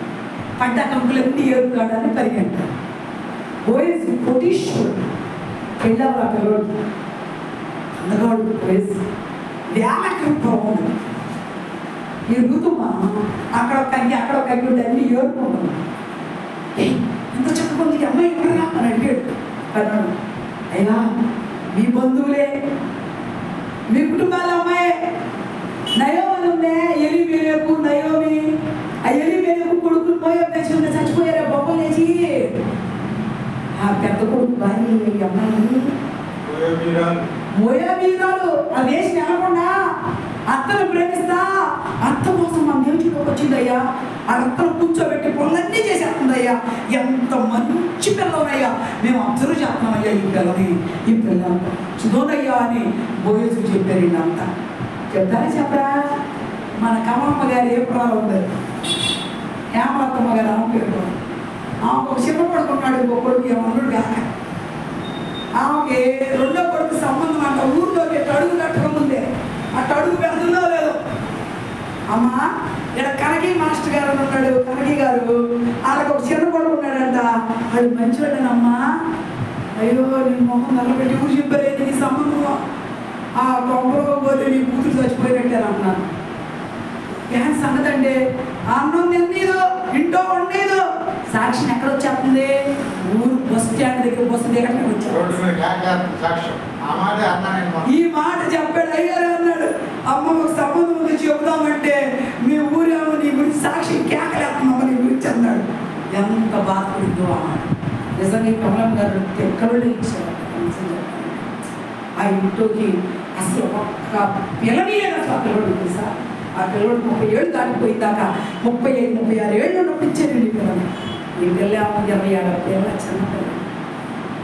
పడ్డ కంకులన్నీ ఏరుకాడని పరిగెత్తారు. పోయేసి కోటీశ్వరుడు పెళ్ళారు. ఆ పిల్లడు అందగాడు పోయేసి వ్యాలకృతం ఈ ఋతుమా అక్కడ కగ్గి అక్కడ కగ్గి ఉంటే అన్ని ఏరుకుంటాం. ఎంత చక్కకుంది అమ్మాయి ఎక్కడరా అని అడిగాడు. అన్నాడు, అయ్యా మీ బంధువులే, మీ కుటుంబాల అమ్మాయి నయోమి ఉందే. Elimelech Naomi. ఆ ఎలీమెలెకు కొడుకులు మోయాబు దేశంలో చచ్చిపోయారా బొమ్మలు వేసి. ఆ పెద్ద కొడుకు భార్య అమ్మాయి మోయాబీరాలు. ఆ దేశం వెళ్ళకుండా అత్తను ప్రేమిస్తా అత్త కోసం మన దేవుడికి వచ్చిందయ్యా. ఆ అత్తను కూర్చోబెట్టి పనులన్నీ చేసేస్తుందయ్యా. ఎంత మంచి పిల్లనయ్యా, మేము అబ్జర్వ్ చేస్తున్నామయ్యా ఈ పిల్లని చూడయ్యా అని బోయజు చెప్పారు. వీళ్ళంతా చెప్తారా చెప్పరా? మన కమలమ్మ గారు ఏ ప్రాణం ఉండదు, హేమలత్తమ్మ గారు ఆమె పేరు. ఆమె ఒక చిన్న పడుకున్నాడు, ఇంకో కొడుకు ఏమన్నాడు కాక. ఆమెకి 2వ కొడుకు సంబంధం అంట. ఊర్లోకి అడుగు కట్టకముందే అటు అడుగు పెడుతుందో లేదు. అమ్మా ఇక్కడ కనకీ మాస్టర్ గారు ఉన్నాడు. కనకీ గారు వాళ్ళకి ఒక చిన్న కొడుకు ఉన్నాడంట. వాడు మంచివాడనమ్మా. అయ్యో నీ మొహం నల్లబెట్టి ఊరు చెప్పలేదు నీ సంబంధం. ఆ కొంపలో పోతే నీ కూతురు చచ్చిపోయినట్టాను అన్నాను. ఏం సంగతి అంటే అన్నం తినేదో ఇంట్లో ఉండేదో. సాక్షిని ఎక్కడ వచ్చేస్తుంది? ఊరు బస్ స్టాండ్ దగ్గర బస్సు దిగడానికి వచ్చాడు. ఈ మాట చెప్పాడు. అయ్యారు అన్నాడు, అమ్మ ఒక సంబంధం ఉంది చెబుదామంటే మీ ఊరేమో నీ గురించి సాక్షి కేకలేస్తున్నామా నీ గురించి అన్నాడు. ఎంత బాధపడిందో అన్నాడు. నిజంగా కమలం గారు ఎక్కడో ఇచ్చారు. ఆ ఇంట్లోకి అసలు ఒక్క పిల్లని లేదు. అసలు ఆ పిల్లడు తెలుసా? ఆ పిల్లడు 30 ఏళ్ళు దాటిపోయిందాక 35, 36 ఏళ్ళు ఉన్నప్పుడు ఇచ్చారు ఈ పిల్లని. ఈ పిల్ల 27 పిల్ల చిన్న పిల్ల.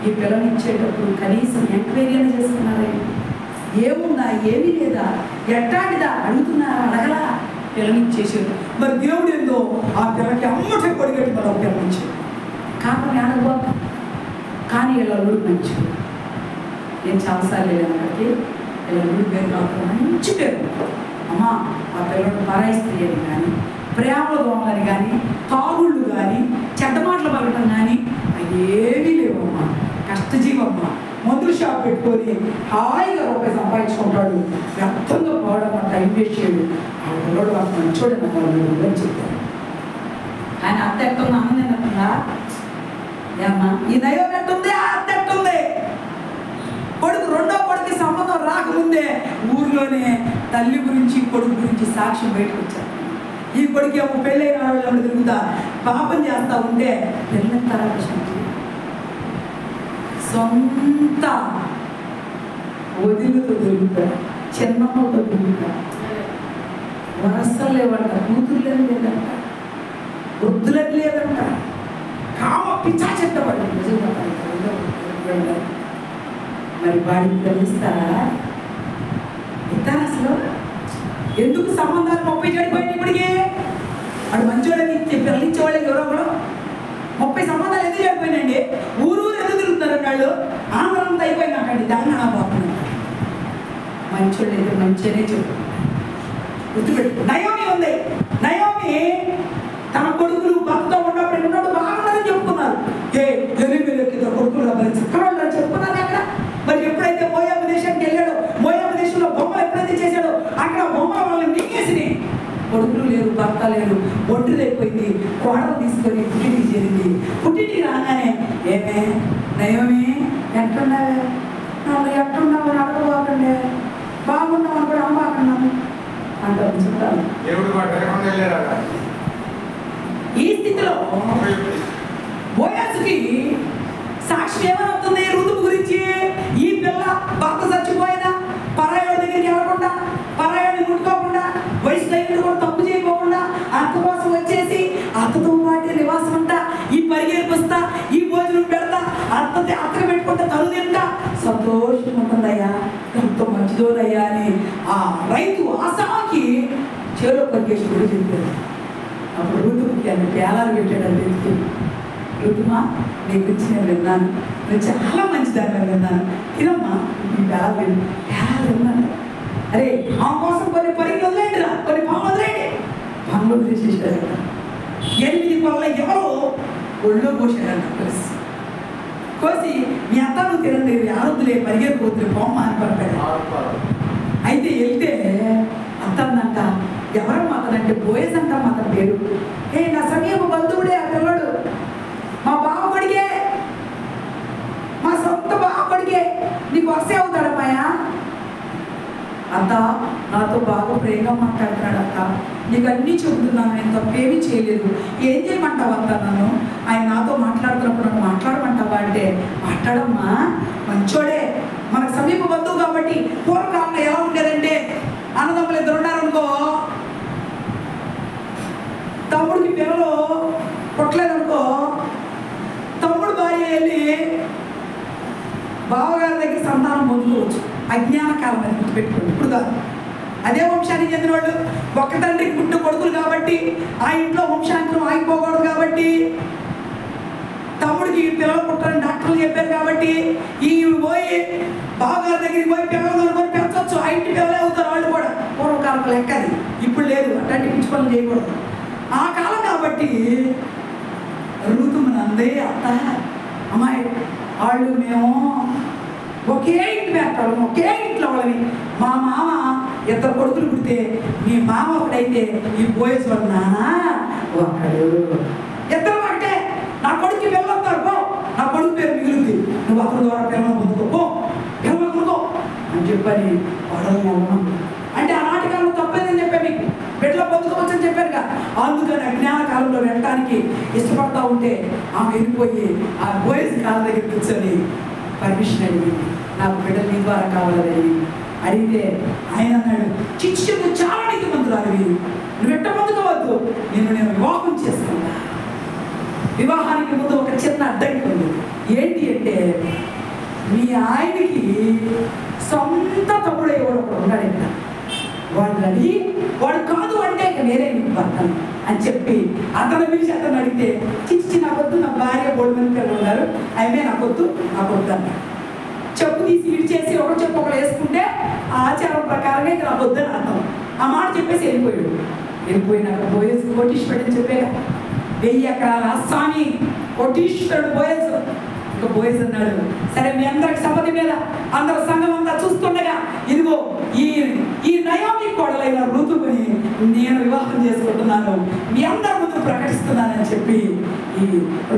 ఈ పిల్లని ఇచ్చేటప్పుడు కనీసం ఎంక్వైరీ అయినా చేస్తున్నారా? ఏముందా ఏమీ లేదా ఎట్టాంటిదా అడుగుతున్నారా? అడగలా. పిల్లనిచ్చేసారు. మరి దేవుడు ఏందో ఆ పిల్లకి అమ్మటే కొడిగట్టి మరో పిల్లనిచ్చాడు. కాకపోతే ఆడబోక కానీ ఇలా మంచి. నేను చాలాసార్లు వెళ్ళాను అక్కడికి. ఇలా పేరు నాకు మంచి పేరు. అమ్మ ఆ పిల్లడు పరాయి స్త్రీ అని కానీ, ప్రేమల దోమలని కానీ, తాగుళ్ళు కానీ, చెడ్డ మాటలు పలకటం కానీ ఏమీ లేవమ్మా. కష్టజీవమ్మ. మందులు షాప్ పెట్టుకొని హాయిగా రూపాయి సంపాదించుకుంటాడు. వ్యర్థంగా పోవడం టైం వేస్ట్ చేయడు. ఆ పిల్లడు ఆ మంచోడు అని చెప్పారు. ఆయన అత్త ఎట్టుంది? ఆనందం ఎట్టుందా? ఏమ్మా ఈ దైవం ఎట్టుంది? ఆ అత్త ఎట్టుంది? కొడుకు 2వ కొడుకు సంబంధం రాకముందే ఊర్లోనే తల్లి గురించి కొడుకు గురించి సాక్ష్యం బయటకు వచ్చారు. ఈ కొడుకు ఏమో పెళ్ళైన వాళ్ళు తిరుగుతా పాపం చేస్తా ఉంటే పెళ్ళంతారా సొంత వదిలితో తిరుగుతారు, చిన్నమ్మతో తిరుగుతారు. వరసలు లేవంట, కూతుర్లేదు లేదంట, వృద్ధులకు లేదంట. కామ పిచ్చా చెట్టవాడు. మరి వాడికి తెలుస్తారా? ఇస్తారా? అసలు ఎందుకు సంబంధాలు 30 చెడిపోయింది ఇప్పటికీ? వాడు మంచోళ్ళకి పిల్లలిచ్చే వాళ్ళకి ఎవరో కూడా 30 సంబంధాలు ఎందుకు అయిపోయినండి, ఊరు ఎందుకు తిరుగుతున్నారు వాళ్ళు, ఆంధ్రంతా అయిపోయినాకండి. దాన్ని నా బాబు మంచోళ్ళు అయితే మంచిగానే చెప్పు గుర్తుపెట్టు. నయోమి ఉంది, నయోమి తన కొడుకులు భర్తతో ఉన్నప్పుడు బాగుండదని చెప్పుకున్నారు. ఎలిమెలెక్కి కొడుకులు చక్కగా చెప్పుకున్నారు అక్కడ. మరి ఎప్పుడైతే మోయాబు దేశానికి వెళ్ళాడో, మోయాబు దేశంలో బొమ్మలు ఎప్పుడైతే చేశాడో అక్కడ బొమ్మల వాళ్ళని మింగేసినాయి. కొడుకులు లేరు, భర్త లేరు, ఒంటిదైపోయింది. కోడలు తీసుకొని పుట్టింటికి చేరింది. పుట్టింటికి రాగానే ఏమే నయోమి ఎట్టున్నావే, ఎట్టున్నావు అని అడగబోకండి, బాగున్నావు అని కూడా అమ్మాకున్నాము అంటారు చెప్తాను. ఈ స్థితిలో బోయాజుకి సాక్షి ఏమవుతుంది ఋతువు గురించి? ఈ పిల్ల భర్త చచ్చిపోయినా పరాయోడి దగ్గరికి వెళ్ళకుండా, పరాయోడిని ముట్టుకోకుండా, వయసు దగ్గర కూడా తప్పు చేయకోకుండా అత్త కోసం వచ్చేసి అత్తతో పాటు నివాసం అంట, ఈ పరిగెలకు వస్తా, ఈ భోజనం పెడతా, అత్తకు పెట్టుకుంటే తను తింటా, సంతోషం ఉంటుందయ్యా, ఎంతో మంచిదోదయ్యా అని ఆ రైతు ఆసాకి చేలో పరిగేసి కూడా చెప్పారు. అప్పుడు ఋతువుకి అన్ని పేలాలు పెట్టాడని తెలుసు. ఋతుమా నీ గురించి నేను విన్నాను, నేను చాలా మంచిదాన్ని విన్నాను, తినమ్మా ఈ పేలాలు విన్నాను. అరే ఆ కోసం కొన్ని పరిగెలు వదిలేండి రా, కొన్ని పాము వదిలేండి. పాములు వదిలేసేసాడు. 8 కొల్ల ఎవరో ఒళ్ళో పోసాడంట కలిసి కోసి, మీ అత్త నువ్వు తినండి, ఆరోగ్యులే పరిగెత్తుకోవద్దు బొమ్మ అని పడతాడు. అయితే వెళ్తే అత్తందంట, ఎవరమ్మా అతనంటే బోయస్ అంట అతని పేరు. నా సమీప బంధువుడే ఆ పిల్లడు, మా బావ కొడికే, మా సొంత బావ కొడికే, నీకు వస్తే అవుతాడమ్మాయా. అత్త నాతో బాగా ప్రేమగా మాట్లాడుతున్నాడు అత్త, నీకు అన్నీ చెబుతున్నాను, నేను తప్పేమీ చేయలేదు, ఏం చేయమంటావు అత్త నన్ను, ఆయన నాతో మాట్లాడుతున్నప్పుడు నన్ను మాట్లాడమంటావా అంటే, మాట్లాడమ్మా మంచోడే, మనకు సమీప బంధువు కాబట్టి. పూర్వకాలంలో ఎలా ఉండేదంటే అన్నదమ్ములు 2 ఉన్నారనుకో, తమ్ముడికి పిల్లలు పుట్టలేదనుకో, తమ్ముడు భార్య వెళ్ళి బావగారి దగ్గర సంతానం పొందుకోవచ్చు. అజ్ఞాన కాలం అని గుర్తుపెట్టుకోండి. ఇప్పుడు కాదు, అదే వంశానికి చెందిన వాళ్ళు, ఒక్క తండ్రికి పుట్టిన కొడుకులు కాబట్టి ఆ ఇంట్లో వంశాంతరం ఆగిపోకూడదు కాబట్టి, తమ్ముడికి పిల్లలు పుట్టారని డాక్టర్లు చెప్పారు కాబట్టి ఈ పోయి బావగారి దగ్గరికి పోయి పిల్లలు కనుకొని పెంచవచ్చు, ఆ ఇంటి పిల్లలే అవుతారు వాళ్ళు కూడా. పూర్వకాలం లెక్కది, ఇప్పుడు లేదు, అట్లాంటి పిచ్చి పనులు చేయకూడదు. ఆ కాలం కాబట్టి ఋతువుని అందే అత్త అమ్మాయి వాళ్ళు మేము ఒకే ఇంటి వేస్తాడు, ఒకే ఇంట్లో వాళ్ళని, మా మామ 2 కొడుకులు పుడితే మీ మామ ఒకడైతే ఈ బోయస్ వాడు నానా ఒకడు, 2 ఒకటే, నా కొడుకు పిల్లలుతారు పో, నా కొడుకు పేరు మిగులుద్ది, నువ్వు అతని ద్వారా పిల్లలు పొందుకో, పిల్లలు పొందుకో అని చెప్పని వాడని అంటే ఆ నాటకాలను తప్పేదని చెప్పాను మీకు, బిడ్డలో పొందుకోవచ్చని చెప్పారుగా. అందుకని అజ్ఞాన కాలంలో వెళ్ళడానికి ఇష్టపడతా ఉంటే ఆమె వెళ్ళిపోయి ఆ బోయస్ కాళ్ళ దగ్గర కూర్చొని పర్మిషన్ అడిగింది, నాకు బిడ్డలు నీ ద్వారా కావాలని అడిగితే ఆయన అన్నాడు, చిచ్చు చాలా నీతిమంతురాలివి, నువ్వు ఎట్ట పొందుకోవద్దు, నేను వివాహం చేసుకున్నా. వివాహానికి ముందు ఒక చిన్న అడ్డంకి ఉంది. ఏంటి అంటే మీ ఆయనకి సొంత తమ్ముడు ఎవరు ఒకడు ఉన్నాడు ఇక్కడ, వాడిని అడిగి వాడు కాదు అంటే ఇక నేనే నీకు భర్తను అని చెప్పి అతను పిలిచి అతను అడిగితే, చిచ్చి నాకొద్దు, నా భార్య 3 మంది పిల్లలు ఉన్నారు, అయిమే నాకొద్దు అన్నాడు. చెప్పు తీసి విడిచేసి ఒక చెప్పు ఒకరు వేసుకుంటే ఆ ఆచారం ప్రకారంగా ఇక నాకు వద్దని అర్థం. ఆ మాట చెప్పేసి వెళ్ళిపోయినాక బోయస్ కోటీశ్వరుడు అని చెప్పాగా, 1000 ఎకరాల అస్సామి కోటీశ్వరుడు బోయస్. ఇక బోయస్ అన్నాడు, సరే మీ అందరికి సంపత్తి మీద అందరు సంఘం అంతా చూస్తుండగా ఇదిగో ఈ నయోమి కోడలైన ఋతువుని నేను వివాహం చేసుకుంటున్నాను, మీ అందరి ముందు ప్రకటిస్తున్నానని చెప్పి ఈ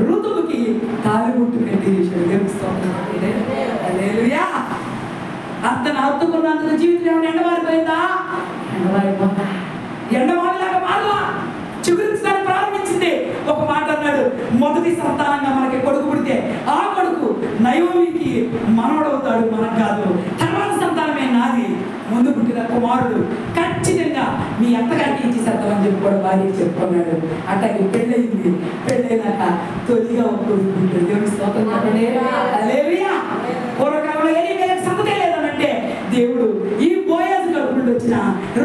ఋతువుకి తాలిబుట్టు పెట్టి అతను హత్తుకున్నందుకు జీవితం ఏమైనా ఎండమారిపోయిందా? ఎండమారిలాగా మారలా, చిగురించడానికి ప్రారంభించింది. ఒక మాట అన్నాడు, మొదటి సంతానంగా మనకి కొడుకు పుడితే ఆ కొడుకు నయోమికి మనవడవుతాడు, మనకు కాదు. తర్వాత సంతానమే నాది, ముందు పుట్టిన కుమారుడు ఖచ్చితంగా మీ అత్తగారికి ఇచ్చేసేద్దామని చెప్పి కూడా భార్యకి చెప్పుకున్నాడు. అట్లాగే పెళ్ళయింది. పెళ్ళైనాక తొలిగా ఒక కొడుకు పుట్టాడు. దేవుని స్తోత్రం చెప్పండి. హల్లెలూయా. పూర్వకాలంలో ఏ సంగతే లేదనంటే దేవుడు ఈ బోయజు కడుపులో వచ్చిన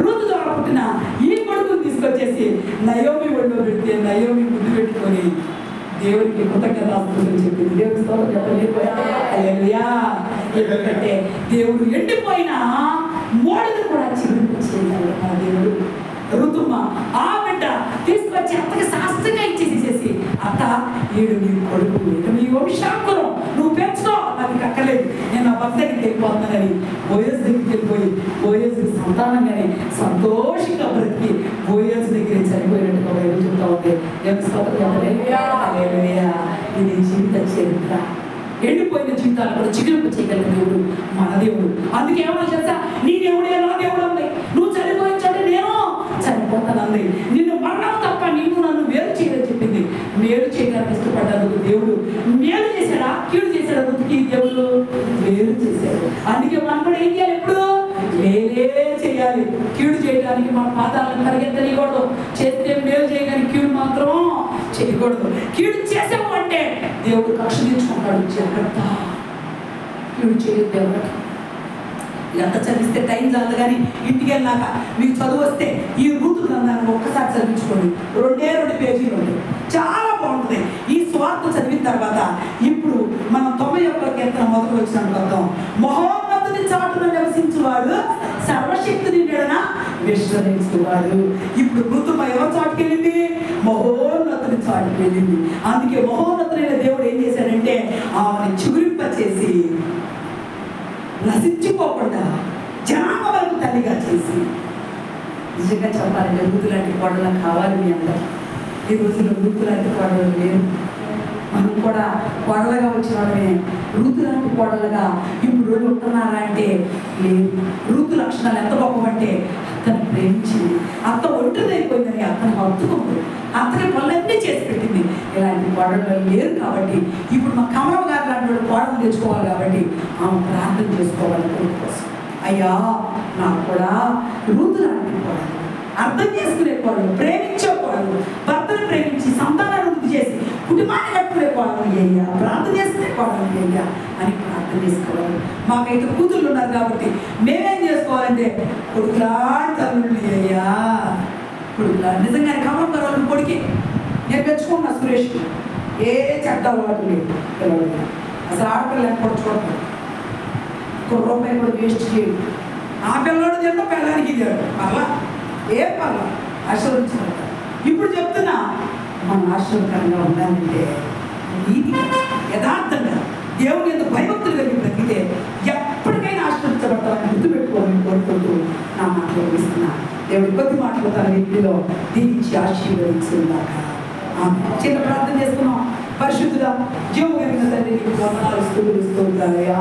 ఋతు ద్వారా పుట్టిన ఈ కొడుకుని తీసుకొచ్చి తీసుకొచ్చేసి నయోమి ఒళ్ళో పెడితే నయోమి ముద్దు పెట్టుకొని దేవుడికి కృతజ్ఞతాస్తుతులు చెప్పింది. దేవుడి స్తోత్రం చెప్పలేకపోయా. హల్లెలూయా. ఎందుకంటే దేవుడు ఎండిపోయిన మోడలు కూడా చిగురించేయాలి మన దేవుడు. ఋతుమ ఆ బిడ్డ తీసుకొచ్చి అత్తకి శాస్త్రంగా ఇచ్చేసేసి, అత్త ఈడు నీ కొడుకు, నీ వంశాంకురం నువ్వు పెంచుకో, నాకు అక్కర్లేదు, నేను నా భర్త దగ్గరికి వెళ్ళిపోతున్నానని బోయస్ దగ్గరికి వెళ్ళిపోయి బోయస్ సంతానంగానే సంతోషంగా బ్రతికి బోయస్ దగ్గర చనిపోయినట్టుగా బైబిల్ చెప్తా ఉంది. ఇది జీవిత చరిత్ర. ఎండిపోయిన జీవితాలు కూడా చిగురింప చేయగలిగిన దేవుడు మన దేవుడు. అందుకే ఏమన్నా చేస్తా, నీ దేవుడే నా దేవుడు అంది. నువ్వు చనిపోయించంటే నేను చనిపోతానంది. నిన్ను మరణం తప్ప నీవు నన్ను వేరు చేయదని చెప్పింది. మేలు చేయడానికి ఇష్టపడ్డాను దేవుడు. మేలు చేశాడా కీడు చేశాడా? బుద్ధికి దేవుడు మేలు చేశాడు. అందుకే మనం కూడా ఏం చేయాలి? ఎప్పుడు మేలే చేయాలి. కీడు చేయడానికి మన పాదాలను పరిగెత్తనికూడదు. చేస్తే మేలు చేయగానే కీడు మాత్రం చేయకూడదు. కీడు చేసాము అంటే దేవుడు కక్ష తీర్చుకుంటాడు. జాగ్రత్త, కీడు చేయొద్దు ఎవరికి. ఇదంతా చదివిస్తే టైం చాలదు, కానీ ఇంటికి వెళ్ళాక మీకు చదువు వస్తే ఈ రూతు గ్రంథాన్ని ఒక్కసారి చదివించుకోండి. 2 పేజీలు ఉంటాయి, చాలా బాగుంటుంది. ఈ స్వార్థ చదివిన తర్వాత ఇప్పుడు మనం 91 కీర్తన మొదలు వచ్చిన అర్థం, మహోన్నతుని చాటున నివసించువాడు సర్వశక్తిని నీడన విశ్రమించువాడు. ఇప్పుడు ఋతుమ ఎవరి చాటుకి వెళ్ళింది? మహోన్నతుని చాటుకి వెళ్ళింది. అందుకే మహోన్నతుడైన దేవుడు ఏం చేశాడంటే ఆమెను చిగురింపచేసి నశించిపోకుండా జనాభా వరకు తల్లిగా చేసి, నిజంగా చెప్పాలంటే ఋతు లాంటి కోడలు కావాలి మీ అందరూ. ఈ రోజుల్లో ఋతు లాంటి కోడలు లేరు. మనం కూడా కోడలుగా వచ్చిన వాళ్ళమే. ఋతు లాంటి కోడలుగా ఇప్పుడు ఉంటున్నారా అంటే లేదు. ఋతు లక్షణాలు ఎంత గొప్పవంటే అత్తను ప్రేమించింది, అత్త ఒంటరిదైపోయిందని అత్తను హత్తుకుంది, అత్తని పనులన్నీ చేసి పెట్టింది. ఇలాంటి కోడలు లేరు కాబట్టి ఇప్పుడు మా కమలమ్మ గారు లాంటి కోడలు తెచ్చుకోవాలి కాబట్టి ఆమె ప్రార్థన చేసుకోవాలి కొడుకు కోసం. అయ్యా నాకు కూడా ఋతు లాంటి కోడలు, అర్థం చేసుకునేవాడు, ప్రేమించేవాడు, భర్తను ప్రేమించి సంతానాన్ని వృద్ధి చేసి కుటుంబాన్ని కట్టుకునేవాడు అయ్యా, ప్రార్థన చేసుకునేవాడు అయ్యా అని ప్రార్థన చేసుకోవాలి. మాకైతే కూతుళ్ళు ఉన్నారు కాబట్టి మేమేం చేసుకోవాలంటే కొడుకులాంటి తల్లుళ్ళు అయ్యా, కొడుకులా. నిజంగానే కమలం గారు కొడుకే నేను పెంచుకున్నా సురేష్, ఏ చెడ్డ అలవాటు లేదు పిల్లలు. అసలు ఆడపిల్ల పొడుచుకోవడం ₹1 కూడా వేస్ట్ చేయడు. ఆ పిల్లడు తిన్న పిల్లడానికి ఇదాడు పర్లా, ఏ పర్లా ఆశీర్వదించబడతారు. ఇప్పుడు చెప్తున్నా, మనం ఆశీర్వదకరంగా ఉండాలంటే నీతిగా యథార్థంగా దేవుని ఎంత భయభక్తులు కలిగి బ్రతికితే ఎప్పటికైనా ఆశీర్వదించబడతామని గుర్తుపెట్టుకోవాలని కోరుకుంటూ నా మాటలు ఇస్తున్నా. దేవుడి కొద్ది మాటలు తన వ్యక్తిలో దీవించి ఆశీర్వదించుగాక. చిన్న ప్రార్థన చేసుకున్నాం. పరిశుద్ధుడా జీవం కలిగిన తండ్రి నీకు వందనాలు స్తుతులు స్తోత్రాలయ్యా.